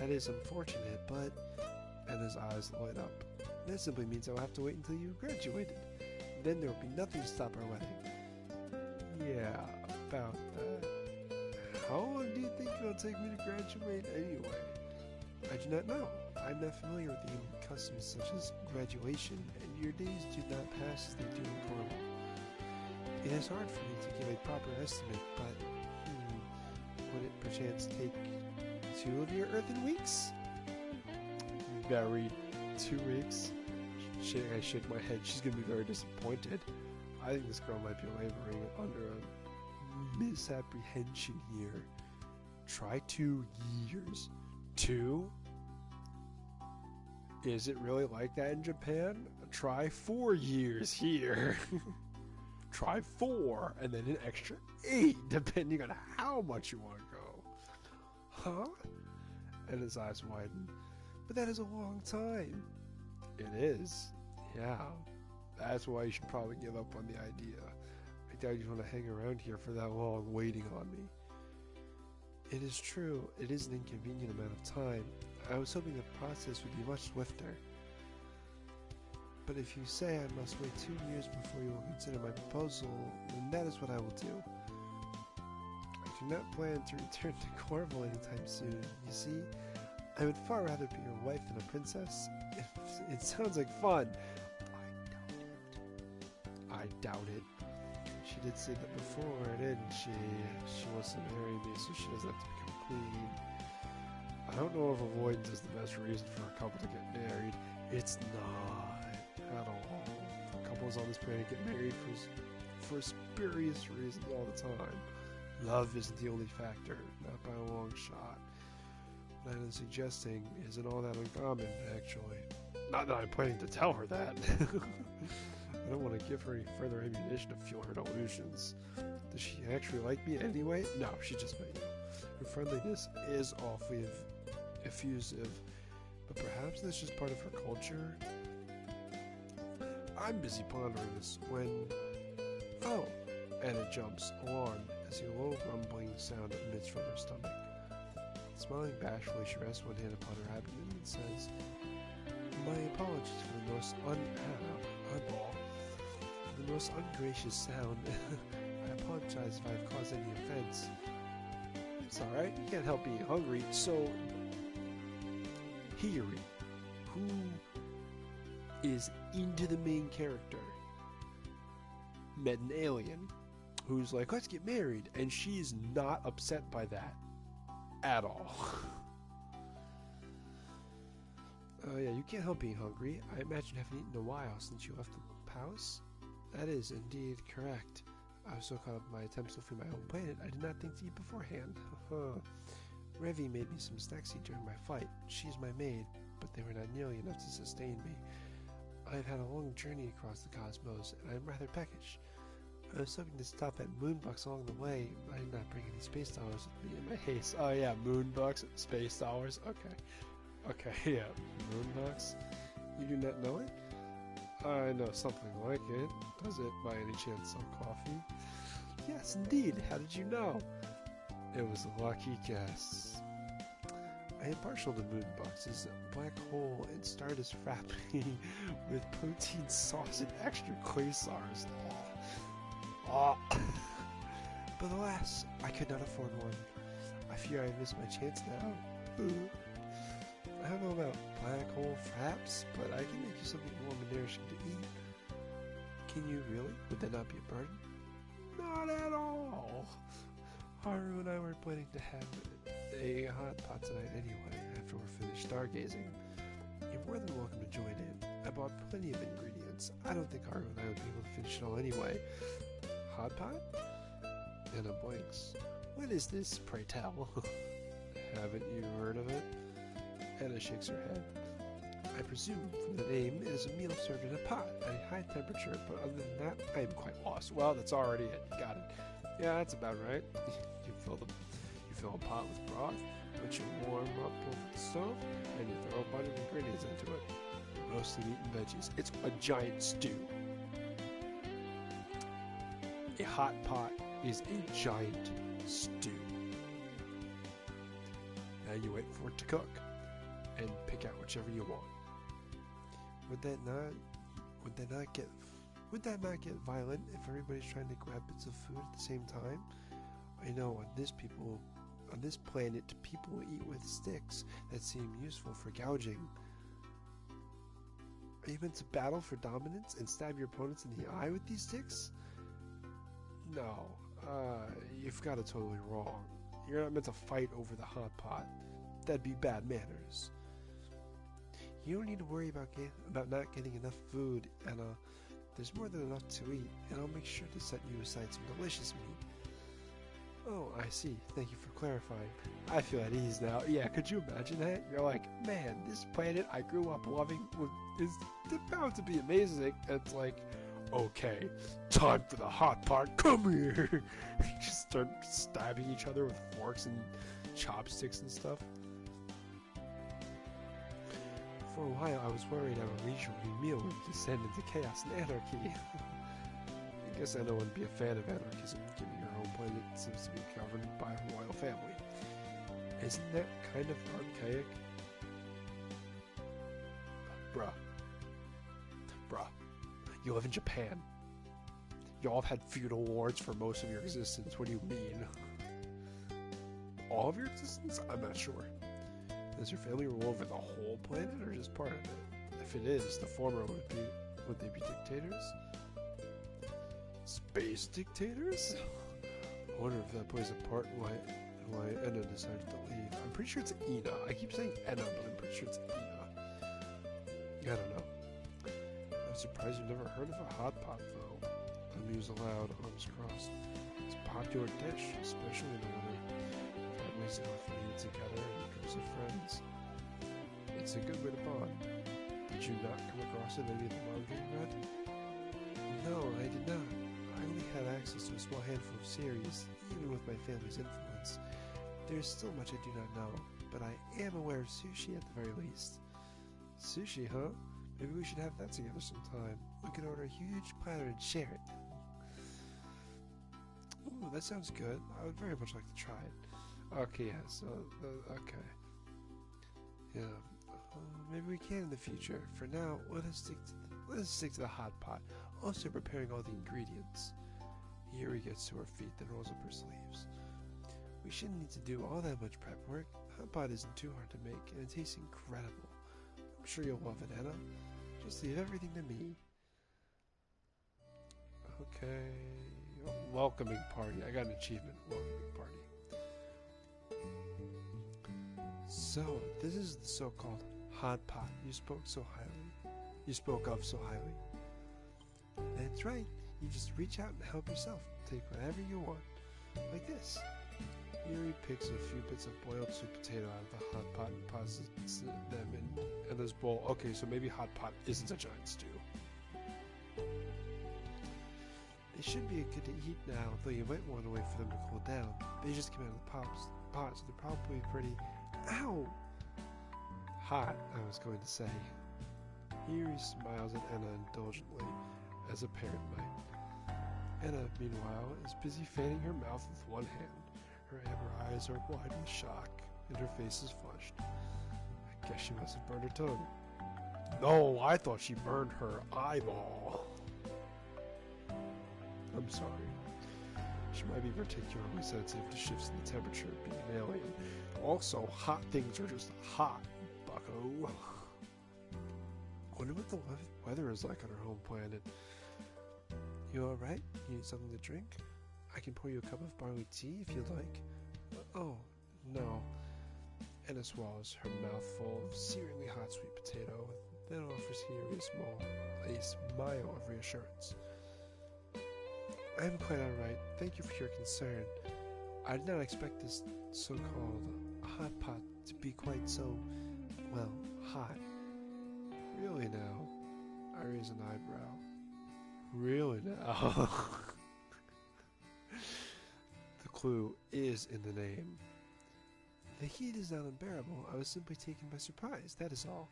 That is unfortunate, but... And his eyes light up. That simply means I'll have to wait until you graduated. Then there will be nothing to stop our wedding. Yeah, about that. How long do you think it'll take me to graduate anyway? I do not know. I'm not familiar with the Indian customs such as graduation, and your days do not pass as they do in Cornwall. It is hard for me to give a proper estimate, but would it perchance take 2 of your earthen weeks? Very 2 weeks? I shake my head. She's going to be very disappointed. I think this girl might be laboring under a misapprehension here. Try 2 years. 2? Is it really like that in Japan? Try 4 years here. Try 4, and then an extra 8, depending on how much you want to go. Huh? And his eyes widen. But that is a long time. It is. Yeah. That's why you should probably give up on the idea. I doubt you'd want to hang around here for that long waiting on me. It is true. It is an inconvenient amount of time. I was hoping the process would be much swifter. But if you say I must wait 2 years before you will consider my proposal, then that is what I will do. I do not plan to return to Cornwall anytime soon. You see, I would far rather be your wife than a princess. It sounds like fun. I doubt it. She did say that before, didn't she? She wants to marry me so she doesn't have to become queen. I don't know if avoidance is the best reason for a couple to get married. It's not at all. Couples on this planet get married for spurious reasons all the time. Love isn't the only factor, not by a long shot. What I'm suggesting isn't all that uncommon, actually. Not that I'm planning to tell her that. I don't want to give her any further ammunition to fuel her delusions. Does she actually like me anyway? No, she just met you. Her friendliness is awfully effusive, but perhaps that's just part of her culture. I'm busy pondering this when... Oh! And it jumps, alarmed, as a low rumbling sound emits from her stomach. Smiling bashfully, she rests one hand upon her abdomen and says, "My apologies for the most the most ungracious sound. I apologize if I have caused any offense." It's alright, you can't help being hungry. So, Hiri, who is into the main character, met an alien who's like, let's get married, and she's not upset by that at all. Oh yeah, you can't help being hungry. I imagine you haven't eaten in a while since you left the house. That is indeed correct. I was so caught up in my attempts to free my own planet, I did not think to eat beforehand. Revi made me some snacks to eat during my flight. She's my maid, but they were not nearly enough to sustain me. I've had a long journey across the cosmos, and I'm rather peckish. I was hoping to stop at Moonbucks along the way, but I did not bring any space dollars with me in my haste. Oh yeah, Moonbucks, space dollars, okay. Okay, yeah, Moonbucks. You do not know it? I know something like it. Does it, by any chance, sell coffee? Yes, indeed. How did you know? It was a lucky guess. I am partial to moon boxes, black hole, and stardust frappe with protein sauce and extra quasars. Oh. But alas, I could not afford one. I fear I missed my chance now. I don't know about black hole fraps, but I can make you something warm and nourishing to eat. Can you really? Would that not be a burden? Not at all. Haru and I were planning to have a hot pot tonight anyway, after we're finished stargazing. You're more than welcome to join in. I bought plenty of ingredients. I don't think Haru and I would be able to finish it all anyway. Hot pot? Anna blinks. What is this, pray tell? Haven't you heard of it? Anna shakes her head. I presume, from the name, it is a meal served in a pot at a high temperature, but other than that, I am quite lost. Well, that's already it. Got it. Yeah, that's about right. You fill a pot with broth, which you warm up over the stove, and you throw a bunch of ingredients into it. Roasted meat and veggies. It's a giant stew. A hot pot is a giant stew. Now you wait for it to cook, and pick out whichever you want. Would that not get violent if everybody's trying to grab bits of food at the same time? I know on this planet, people eat with sticks that seem useful for gouging. Are you meant to battle for dominance and stab your opponents in the eye with these sticks? No, you've got it totally wrong. You're not meant to fight over the hot pot. That'd be bad manners. You don't need to worry about not getting enough food, Anna. There's more than enough to eat, and I'll make sure to set you aside some delicious meat. Oh, I see. Thank you for clarifying. I feel at ease now. Yeah, could you imagine that? You're like, man, this planet I grew up loving is bound to be amazing. And it's like, okay, time for the hot pot. Come here. Just start stabbing each other with forks and chopsticks and stuff. For a while, I was worried our leisurely meal would descend into chaos and anarchy. I guess Anna wouldn't be a fan of anarchism, given her home planet seems to be governed by a royal family. Isn't that kind of archaic? Bruh. You live in Japan. Y'all have had feudal lords for most of your existence. What do you mean? All of your existence? I'm not sure. Does your family rule over the whole planet or just part of it? If it is, the former would they be dictators? Space dictators? I wonder if that plays a part in why Enna decided to leave. I'm pretty sure it's Ina. I keep saying Enna, but I'm pretty sure it's Ina. I don't know. I'm surprised you've never heard of a hot pot, though. I mused aloud, arms crossed. It's a popular dish, especially in the winter. Families often eat together in groups of friends. It's a good way to bond. Did you not come across it in any of the manga you read? No, I did not. I only had access to a small handful of series, even with my family's influence. There's still much I do not know, but I am aware of sushi at the very least. Sushi, huh? Maybe we should have that together sometime. We could order a huge platter and share it. Ooh, that sounds good. I would very much like to try it. Okay, yeah, so, okay. Yeah, maybe we can in the future. For now, let us stick to the hot pot, also preparing all the ingredients. Yuri gets to her feet, then rolls up her sleeves. We shouldn't need to do all that much prep work. The hot pot isn't too hard to make, and it tastes incredible. I'm sure you'll love it, Anna. Just leave everything to me. Okay. Welcoming party. I got an achievement. Welcoming party. So, this is the so-called hot pot you spoke of so highly. That's right. You just reach out and help yourself. Take whatever you want. Like this. Yuri picks a few bits of boiled sweet potato out of the hot pot and posits them in this bowl. Okay, so maybe hot pot isn't a giant stew. They should be good to eat now, though you might want to wait for them to cool down. They just came out of the pot, so they're probably pretty... Ow! Hot, I was going to say. Yuri smiles at Anna indulgently, as a parent might. Anna, meanwhile, is busy fanning her mouth with one hand. Her eyes are wide with shock, and her face is flushed. I guess she must have burned her tongue. No, I thought she burned her eyeball. I'm sorry. She might be particularly sensitive to shifts in the temperature, being an alien. Also, hot things are just hot, bucko. Wonder what the weather is like on her home planet. You alright? You need something to drink? I can pour you a cup of barley tea if you'd like. Oh, no. Anna swallows her mouth full of searingly hot sweet potato, then offers Hiyori a smile of reassurance. I'm quite alright. Thank you for your concern. I did not expect this so-called hot pot to be quite so, well, hot. Really now? I raise an eyebrow. Really now? The clue is in the name. The heat is not unbearable. I was simply taken by surprise, that is all.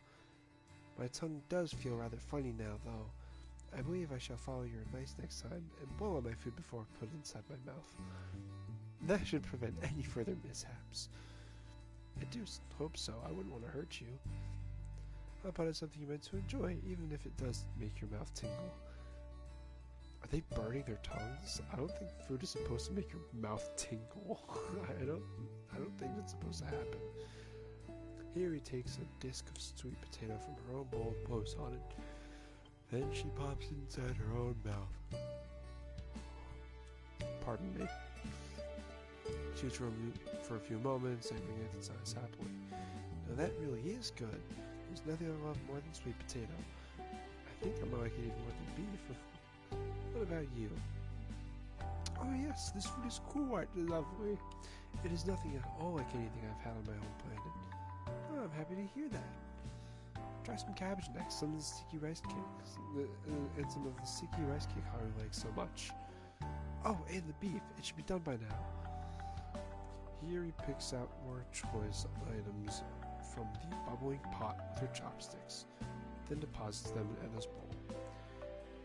My tongue does feel rather funny now, though. I believe I shall follow your advice next time and boil my food before I put it inside my mouth. That should prevent any further mishaps. I do hope so. I wouldn't want to hurt you. How about it's something you meant to enjoy, even if it does make your mouth tingle? Are they burning their tongues? I don't think food is supposed to make your mouth tingle. I don't think that's supposed to happen. Here he takes a disc of sweet potato from her own bowl and blows on it. Then she pops it inside her own mouth. Pardon me. She chews for a few moments, savoring it and sighs happily. Now that really is good. There's nothing I love more than sweet potato. I think I might like it even more than beef. What about you? Oh yes, this food is quite lovely. It is nothing at all like anything I've had on my home planet. Oh, I'm happy to hear that. Try some cabbage next, some of the sticky rice cakes, and some of the sticky rice cake Haru likes so much. Oh, and the beef. It should be done by now. Here he picks out more choice items from the bubbling pot with her chopsticks, then deposits them in Anna's bowl.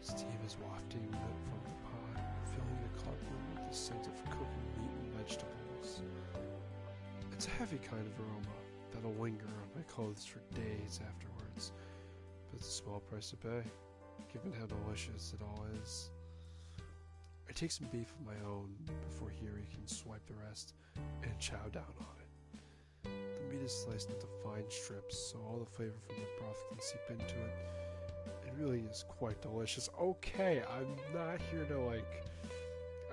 Steam is wafting from the pot, filling the clubroom with the scent of cooking meat and vegetables. It's a heavy kind of aroma that'll linger on my clothes for days afterwards, but it's a small price to pay, given how delicious it all is. I take some beef of my own before Hiri can swipe the rest and chow down on it. The meat is sliced into fine strips, so all the flavor from the broth can seep into it. It really is quite delicious. Okay, I'm not here to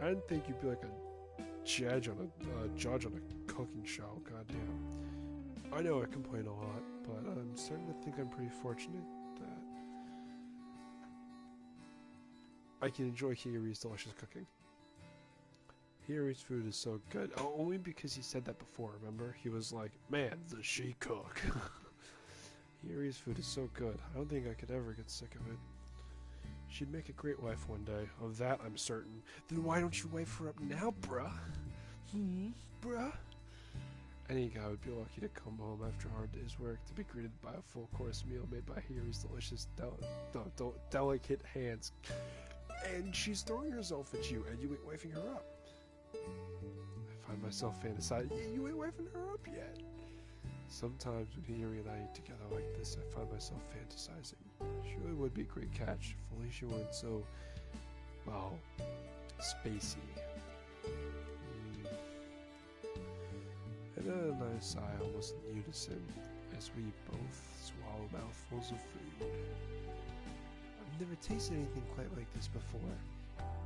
I didn't think you'd be like a judge on a cooking show. Goddamn. I know I complain a lot, but I'm starting to think I'm pretty fortunate that I can enjoy Hiyori's delicious cooking. Hiyori's food is so good, only because he said that before, remember? He was like, man, does she cook? Hiyori's food is so good, I don't think I could ever get sick of it. She'd make a great wife one day, of that I'm certain. Then why don't you wife her up now, bruh? Bruh? Any guy would be lucky to come home after a hard day's work to be greeted by a full-course meal made by Hiyori's delicious, delicate hands. And she's throwing herself at you, and you ain't wifing her up. I find myself fantasizing, you ain't wifing her up yet. Sometimes when Hiyori and I eat together like this, I find myself fantasizing. She really would be a great catch, if only she weren't so, well, spacey. And then I sigh almost in unison as we both swallow mouthfuls of food. I've never tasted anything quite like this before.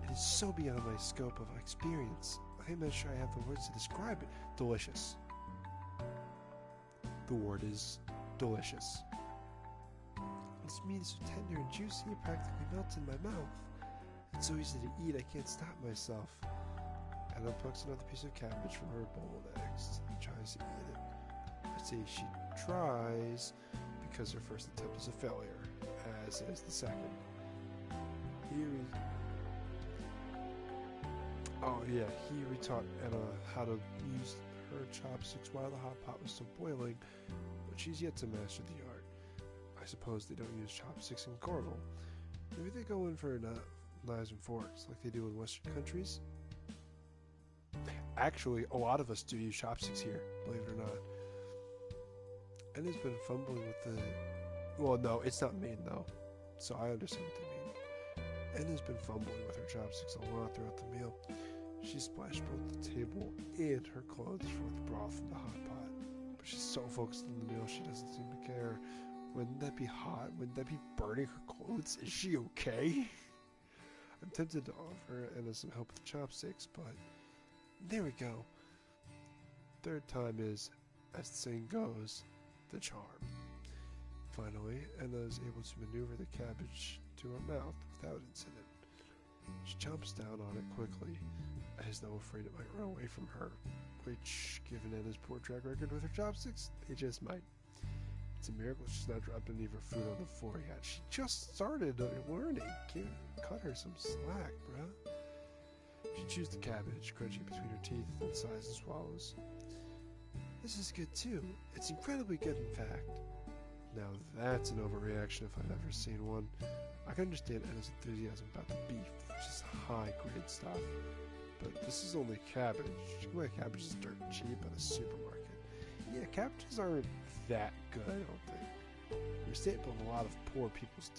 It is so beyond my scope of experience. I'm not sure I have the words to describe it. Delicious. The word is delicious. This meat is so tender and juicy it practically melts in my mouth. It's so easy to eat I can't stop myself. Anna plucks another piece of cabbage from her bowl of eggs and tries to eat it. I'd say she tries because her first attempt is a failure, as is the second. He taught Anna how to use her chopsticks while the hot pot was still boiling, but she's yet to master the art. I suppose they don't use chopsticks in Corval. Maybe they go in for knives and forks like they do in Western countries? Actually, a lot of us do use chopsticks here, believe it or not. Anna's been fumbling with the... Well, no, it's not mean, though. So I understand what they mean. Anna's been fumbling with her chopsticks a lot throughout the meal. She splashed both the table and her clothes with broth from the hot pot. But she's so focused on the meal, she doesn't seem to care. Wouldn't that be hot? Wouldn't that be burning her clothes? Is she okay? I'm tempted to offer Anna some help with the chopsticks, but there we go. Third time is, as the saying goes, the charm. Finally, Anna is able to maneuver the cabbage to her mouth without incident. She chomps down on it quickly, as though afraid it might run away from her, which, given Anna's poor track record with her chopsticks, they just might. It's a miracle she's not dropped any of her food on the floor yet. She just started learning. Can't cut her some slack, bruh. She chews the cabbage, crunching between her teeth and sighs and swallows. This is good too. It's incredibly good, in fact. Now that's an overreaction if I've ever seen one. I can understand Anna's enthusiasm about the beef, which is high-grade stuff. But this is only cabbage. You can buy cabbages dirt cheap at a supermarket. Yeah, cabbages aren't that good, I don't think. They're a staple of a lot of poor people's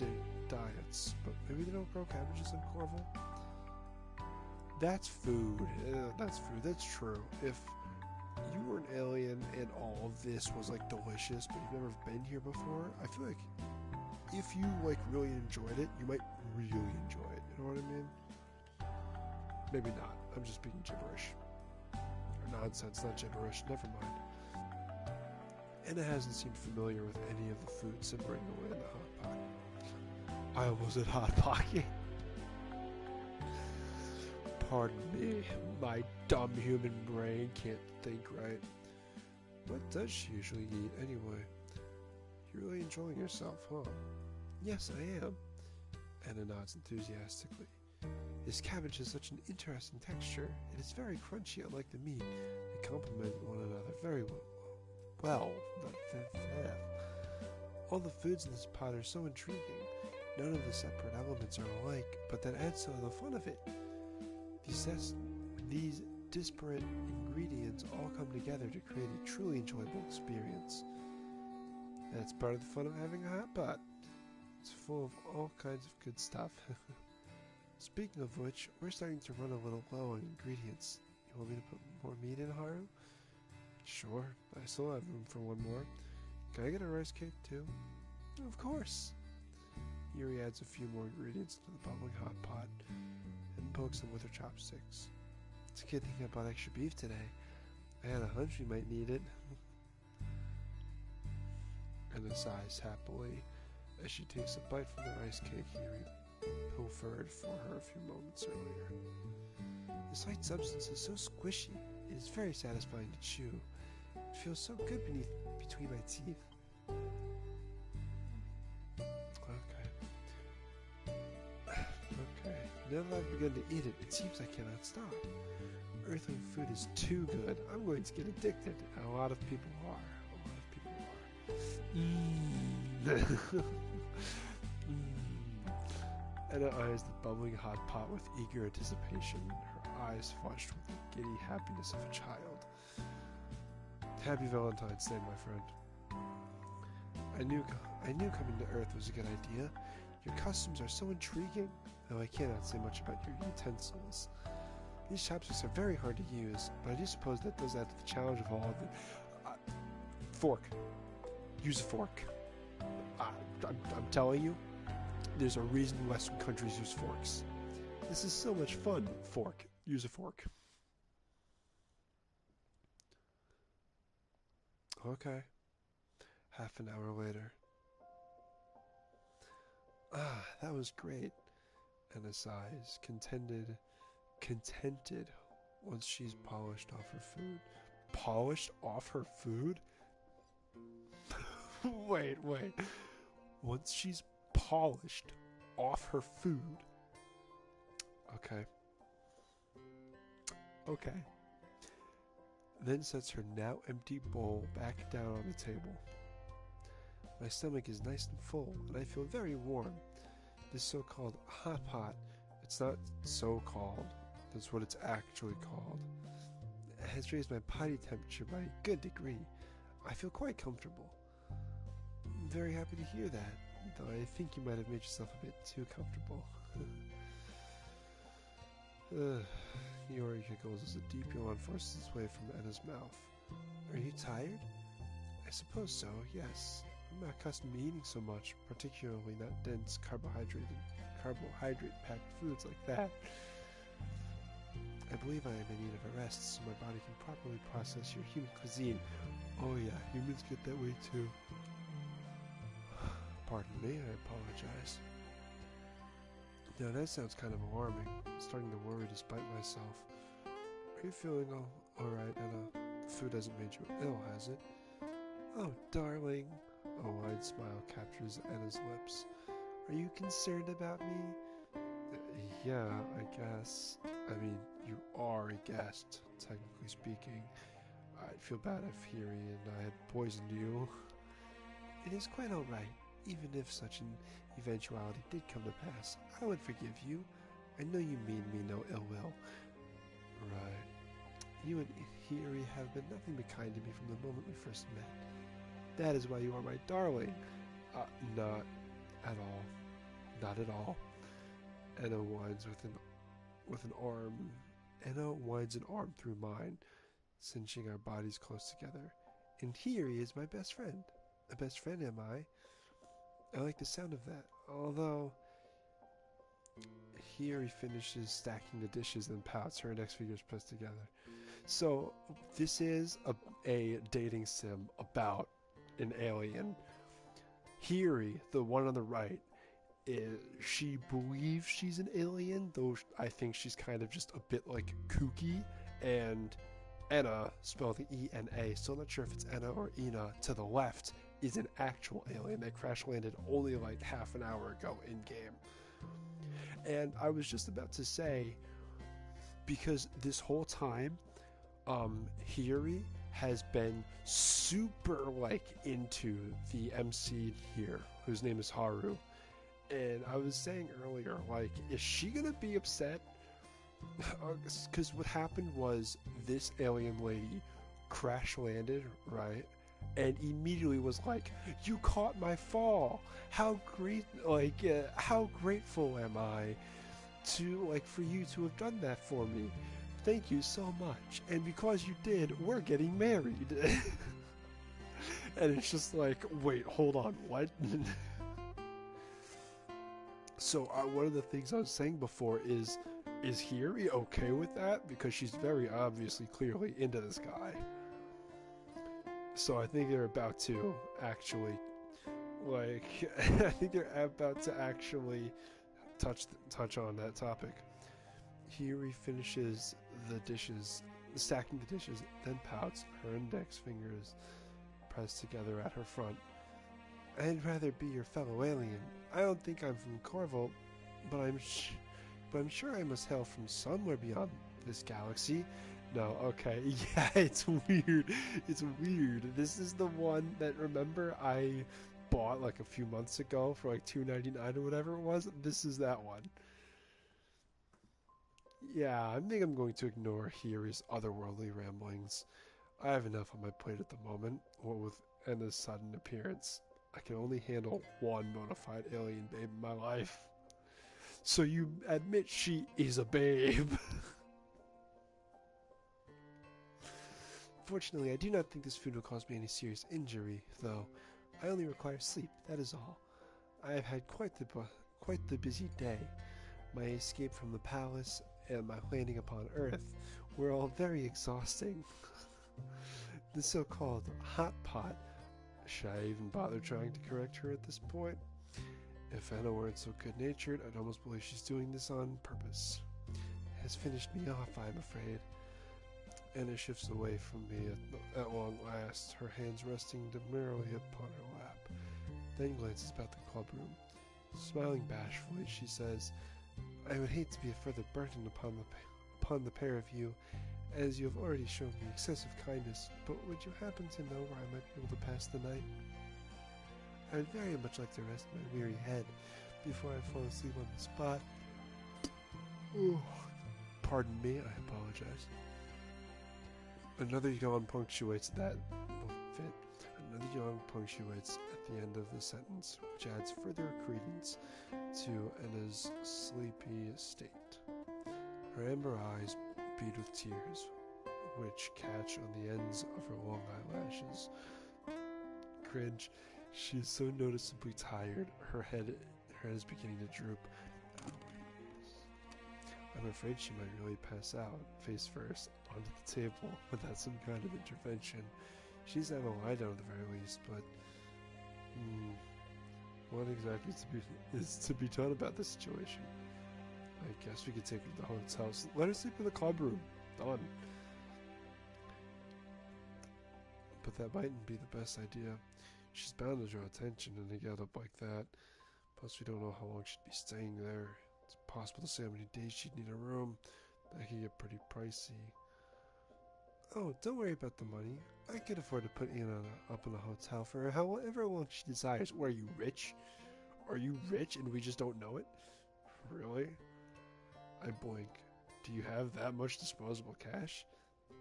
diets, but maybe they don't grow cabbages in Corville? That's food. That's food. That's true. If you were an alien and all of this was like delicious, but you've never been here before, I feel like if you like really enjoyed it, you might really enjoy it. You know what I mean? Maybe not. I'm just speaking gibberish. Or nonsense, not gibberish. Never mind. Anna hasn't seemed familiar with any of the food simmering away in the hot pot. I almost said hot pocket. Pardon me, my dumb human brain can't think right. What does she usually eat anyway? You're really enjoying yourself, huh? Yes, I am. Anna nods enthusiastically. This cabbage has such an interesting texture. It is very crunchy, unlike the meat. They complement one another very well. All the foods in this pot are so intriguing. None of the separate elements are alike, but that adds to the fun of it. These disparate ingredients all come together to create a truly enjoyable experience. That's part of the fun of having a hot pot. It's full of all kinds of good stuff. Speaking of which, we're starting to run a little low on ingredients. You want me to put more meat in, Haru? Sure, I still have room for one more. Can I get a rice cake too? Of course. Yuri adds a few more ingredients to the bubbling hot pot and pokes them with her chopsticks. It's a good thing I bought extra beef today. I had a hunch we might need it. Anna sighs happily as she takes a bite from the rice cake Yuri pilfered for her a few moments earlier. This light substance is so squishy. It is very satisfying to chew. It feels so good between my teeth. Okay. Now that I've begun to eat it, it seems I cannot stop. Earthling food is too good. I'm going to get addicted. And a lot of people are. Anna eyes the bubbling hot pot with eager anticipation, her eyes flushed with the giddy happiness of a child. Happy Valentine's Day, my friend. I knew coming to Earth was a good idea. Your costumes are so intriguing, though I cannot say much about your utensils. These chopsticks are very hard to use, but I do suppose that does add to the challenge of all of them. Fork. Use a fork. I'm telling you, there's a reason Western countries use forks. This is so much fun. Fork. Use a fork. Okay. Half an hour later. That was great. Anna sighs, contented once she's polished off her food. Polished off her food? Wait. Once she's polished off her food. Okay. Then sets her now empty bowl back down on the table. My stomach is nice and full, and I feel very warm. This so-called hot pot, it's not so-called, that's what it's actually called. has raised my body temperature by a good degree. I feel quite comfortable. I'm very happy to hear that, though I think you might have made yourself a bit too comfortable. Yori giggles as a deep yawn forces its way from Anna's mouth. Are you tired? I suppose so, yes. I'm not accustomed to eating so much, particularly not dense carbohydrate-packed foods like that. I believe I am in need of a rest so my body can properly process your human cuisine. Oh yeah, humans get that way too. Pardon me, I apologize. Now that sounds kind of alarming. I'm starting to worry despite myself. Are you feeling alright, Anna? The food hasn't made you ill, has it? Oh, darling. A wide smile captures Anna's lips. Are you concerned about me? Yeah, I guess. I mean, you are a guest, technically speaking. I'd feel bad if Hiri and I had poisoned you. It is quite alright. Even if such an eventuality did come to pass, I would forgive you. I know you mean me no ill will. Right. You and Hiri have been nothing but kind to me from the moment we first met. That is why you are my darling. Not at all. Not at all. Anna winds an arm through mine, cinching our bodies close together. And Hiri is my best friend. A best friend, am I? I like the sound of that, although Hiri finishes stacking the dishes and pouts, her index fingers pressed together. So, this is a dating sim about an alien. Hiri, the one on the right, she believes she's an alien, though I think she's kind of just a bit like kooky, and Enna, spelled E-N-A, still not sure if it's Enna or Ina, to the left, is an actual alien that crash landed only like half an hour ago in game. And I was just about to say, because this whole time, Hiri has been super like into the MC here, whose name is Haru. And I was saying earlier, like, is she gonna be upset? Because what happened was this alien lady crash landed, right? And immediately was like, "You caught my fall. How great! How grateful am I for you to have done that for me. Thank you so much. And because you did, we're getting married." And it's just like, wait, hold on, what? So one of the things I was saying before is Hiri okay with that? Because she's very obviously, clearly into this guy. So I think they're about to actually, touch on that topic. Hiri finishes stacking the dishes, then pouts, her index fingers pressed together at her front. I'd rather be your fellow alien. I don't think I'm from Corval, but I'm sure I must hail from somewhere beyond this galaxy. No, okay, yeah, it's weird. It's weird. This is the one that, remember, I bought like a few months ago for like $2.99 or whatever it was. This is that one. Yeah, I think I'm going to ignore Hiri's otherworldly ramblings. I have enough on my plate at the moment, what with Enna's sudden appearance. I can only handle one bona fide alien babe in my life. So you admit she is a babe. Fortunately, I do not think this food will cause me any serious injury, though. I only require sleep, that is all. I have had quite the busy day. My escape from the palace and my landing upon Earth were all very exhausting. The so-called hot pot. Should I even bother trying to correct her at this point? If Anna weren't so good-natured, I'd almost believe she's doing this on purpose. Has finished me off, I'm afraid. Anna shifts away from me at long last, her hands resting demurely upon her lap, then glances about the clubroom. Smiling bashfully, she says, I would hate to be a further burden upon the pair of you, as you have already shown me excessive kindness, but would you happen to know where I might be able to pass the night? I would very much like to rest my weary head before I fall asleep on the spot. Ooh, pardon me, I apologize. Another yawn punctuates that will fit. Another yawn punctuates at the end of the sentence, which adds further credence to Anna's sleepy state. Her amber eyes bead with tears, which catch on the ends of her long eyelashes. Cringe. She is so noticeably tired. Her head is beginning to droop. I'm afraid she might really pass out, face first, onto the table without some kind of intervention. She needs to have a lie down at the very least, but what exactly is to be done about this situation? I guess we could take her to the hotel. Let her sleep in the club room. Done. But that mightn't be the best idea. She's bound to draw attention in a get-up like that. Plus, we don't know how long she'd be staying there. It's possible to say how many days she'd need a room. That could get pretty pricey. Oh, don't worry about the money. I could afford to put Anna up in a hotel for her however long she desires. Are you rich? Are you rich and we just don't know it? Really? I blink. Do you have that much disposable cash?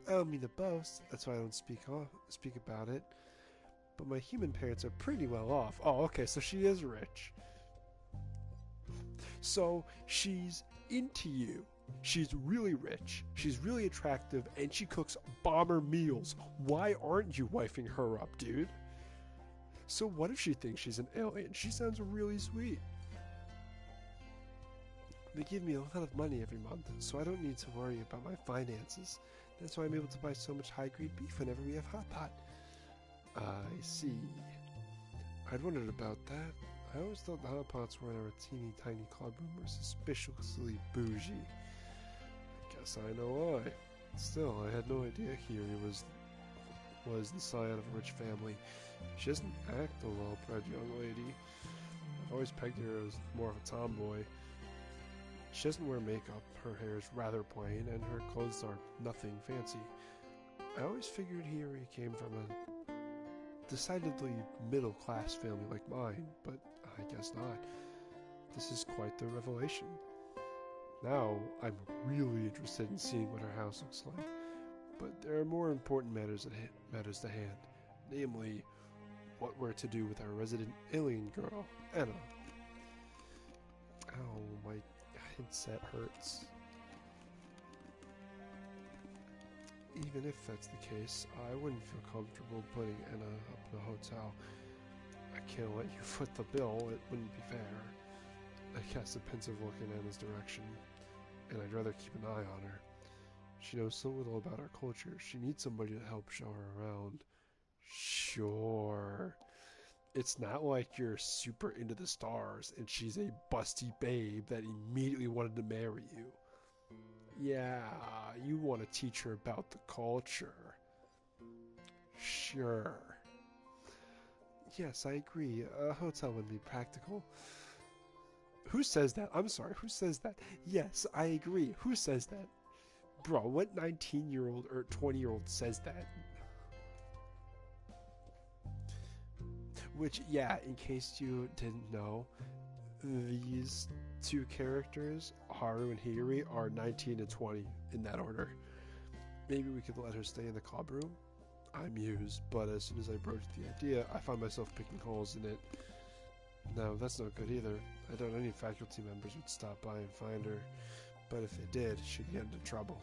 I don't mean to boast. That's why I don't speak about it. But my human parents are pretty well off. Oh, okay, so she is rich. So she's into you. She's really rich. She's really attractive, and she cooks bomber meals. Why aren't you wifing her up, dude? So what if she thinks she's an alien? She sounds really sweet. They give me a lot of money every month, so I don't need to worry about my finances. That's why I'm able to buy so much high-grade beef whenever we have hot pot. I see. I'd wondered about that. I always thought the hot pots were in our teeny tiny club room were suspiciously bougie. I guess I know why. Still, I had no idea Hiri was the scion of a rich family. She doesn't act a well-bred young lady. I've always pegged her as more of a tomboy. She doesn't wear makeup, her hair is rather plain, and her clothes are nothing fancy. I always figured Hiri came from a decidedly middle-class family like mine, but I guess not. This is quite the revelation. Now, I'm really interested in seeing what her house looks like, but there are more important matters to hand, namely, what we're to do with our resident alien girl, Anna. Ow, my headset hurts. Even if that's the case, I wouldn't feel comfortable putting Anna up in a hotel. I can't let you foot the bill, it wouldn't be fair. I cast a pensive look in Anna's direction, and I'd rather keep an eye on her. She knows so little about our culture, she needs somebody to help show her around. Sure. It's not like you're super into the stars and she's a busty babe that immediately wanted to marry you. Yeah, you want to teach her about the culture. Sure. Yes, I agree. A hotel would be practical. Who says that? I'm sorry, who says that? Yes, I agree. Who says that? Bro, what 19-year-old or 20-year-old says that? Which, yeah, in case you didn't know, these two characters, Haru and Hiri, are 19 and 20 in that order. Maybe we could let her stay in the club room? I mused, but as soon as I broached the idea, I found myself picking holes in it. No, that's no good either. I doubt any faculty members would stop by and find her, but if they did, she'd get into trouble.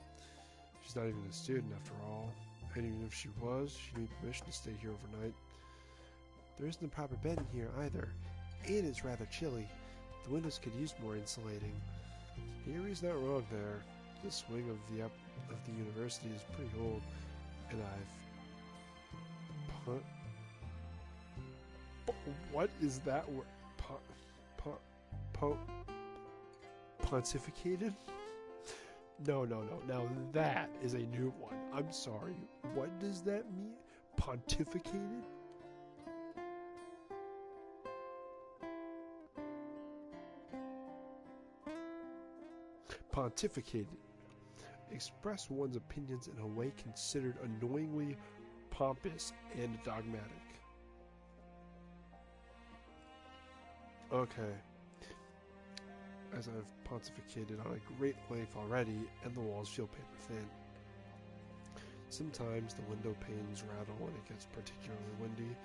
She's not even a student after all, and even if she was, she'd need permission to stay here overnight. There isn't a proper bed in here either, and it's rather chilly. The windows could use more insulating. Hiri's not wrong there. This wing of the university is pretty old, and what is that word? Pontificated? No. Now that is a new one. I'm sorry. What does that mean? Pontificated? Pontificated. Express one's opinions in a way considered annoyingly pompous and dogmatic. Okay. As I've pontificated on a great length already, and the walls feel paper thin. Sometimes the window panes rattle when it gets particularly windy.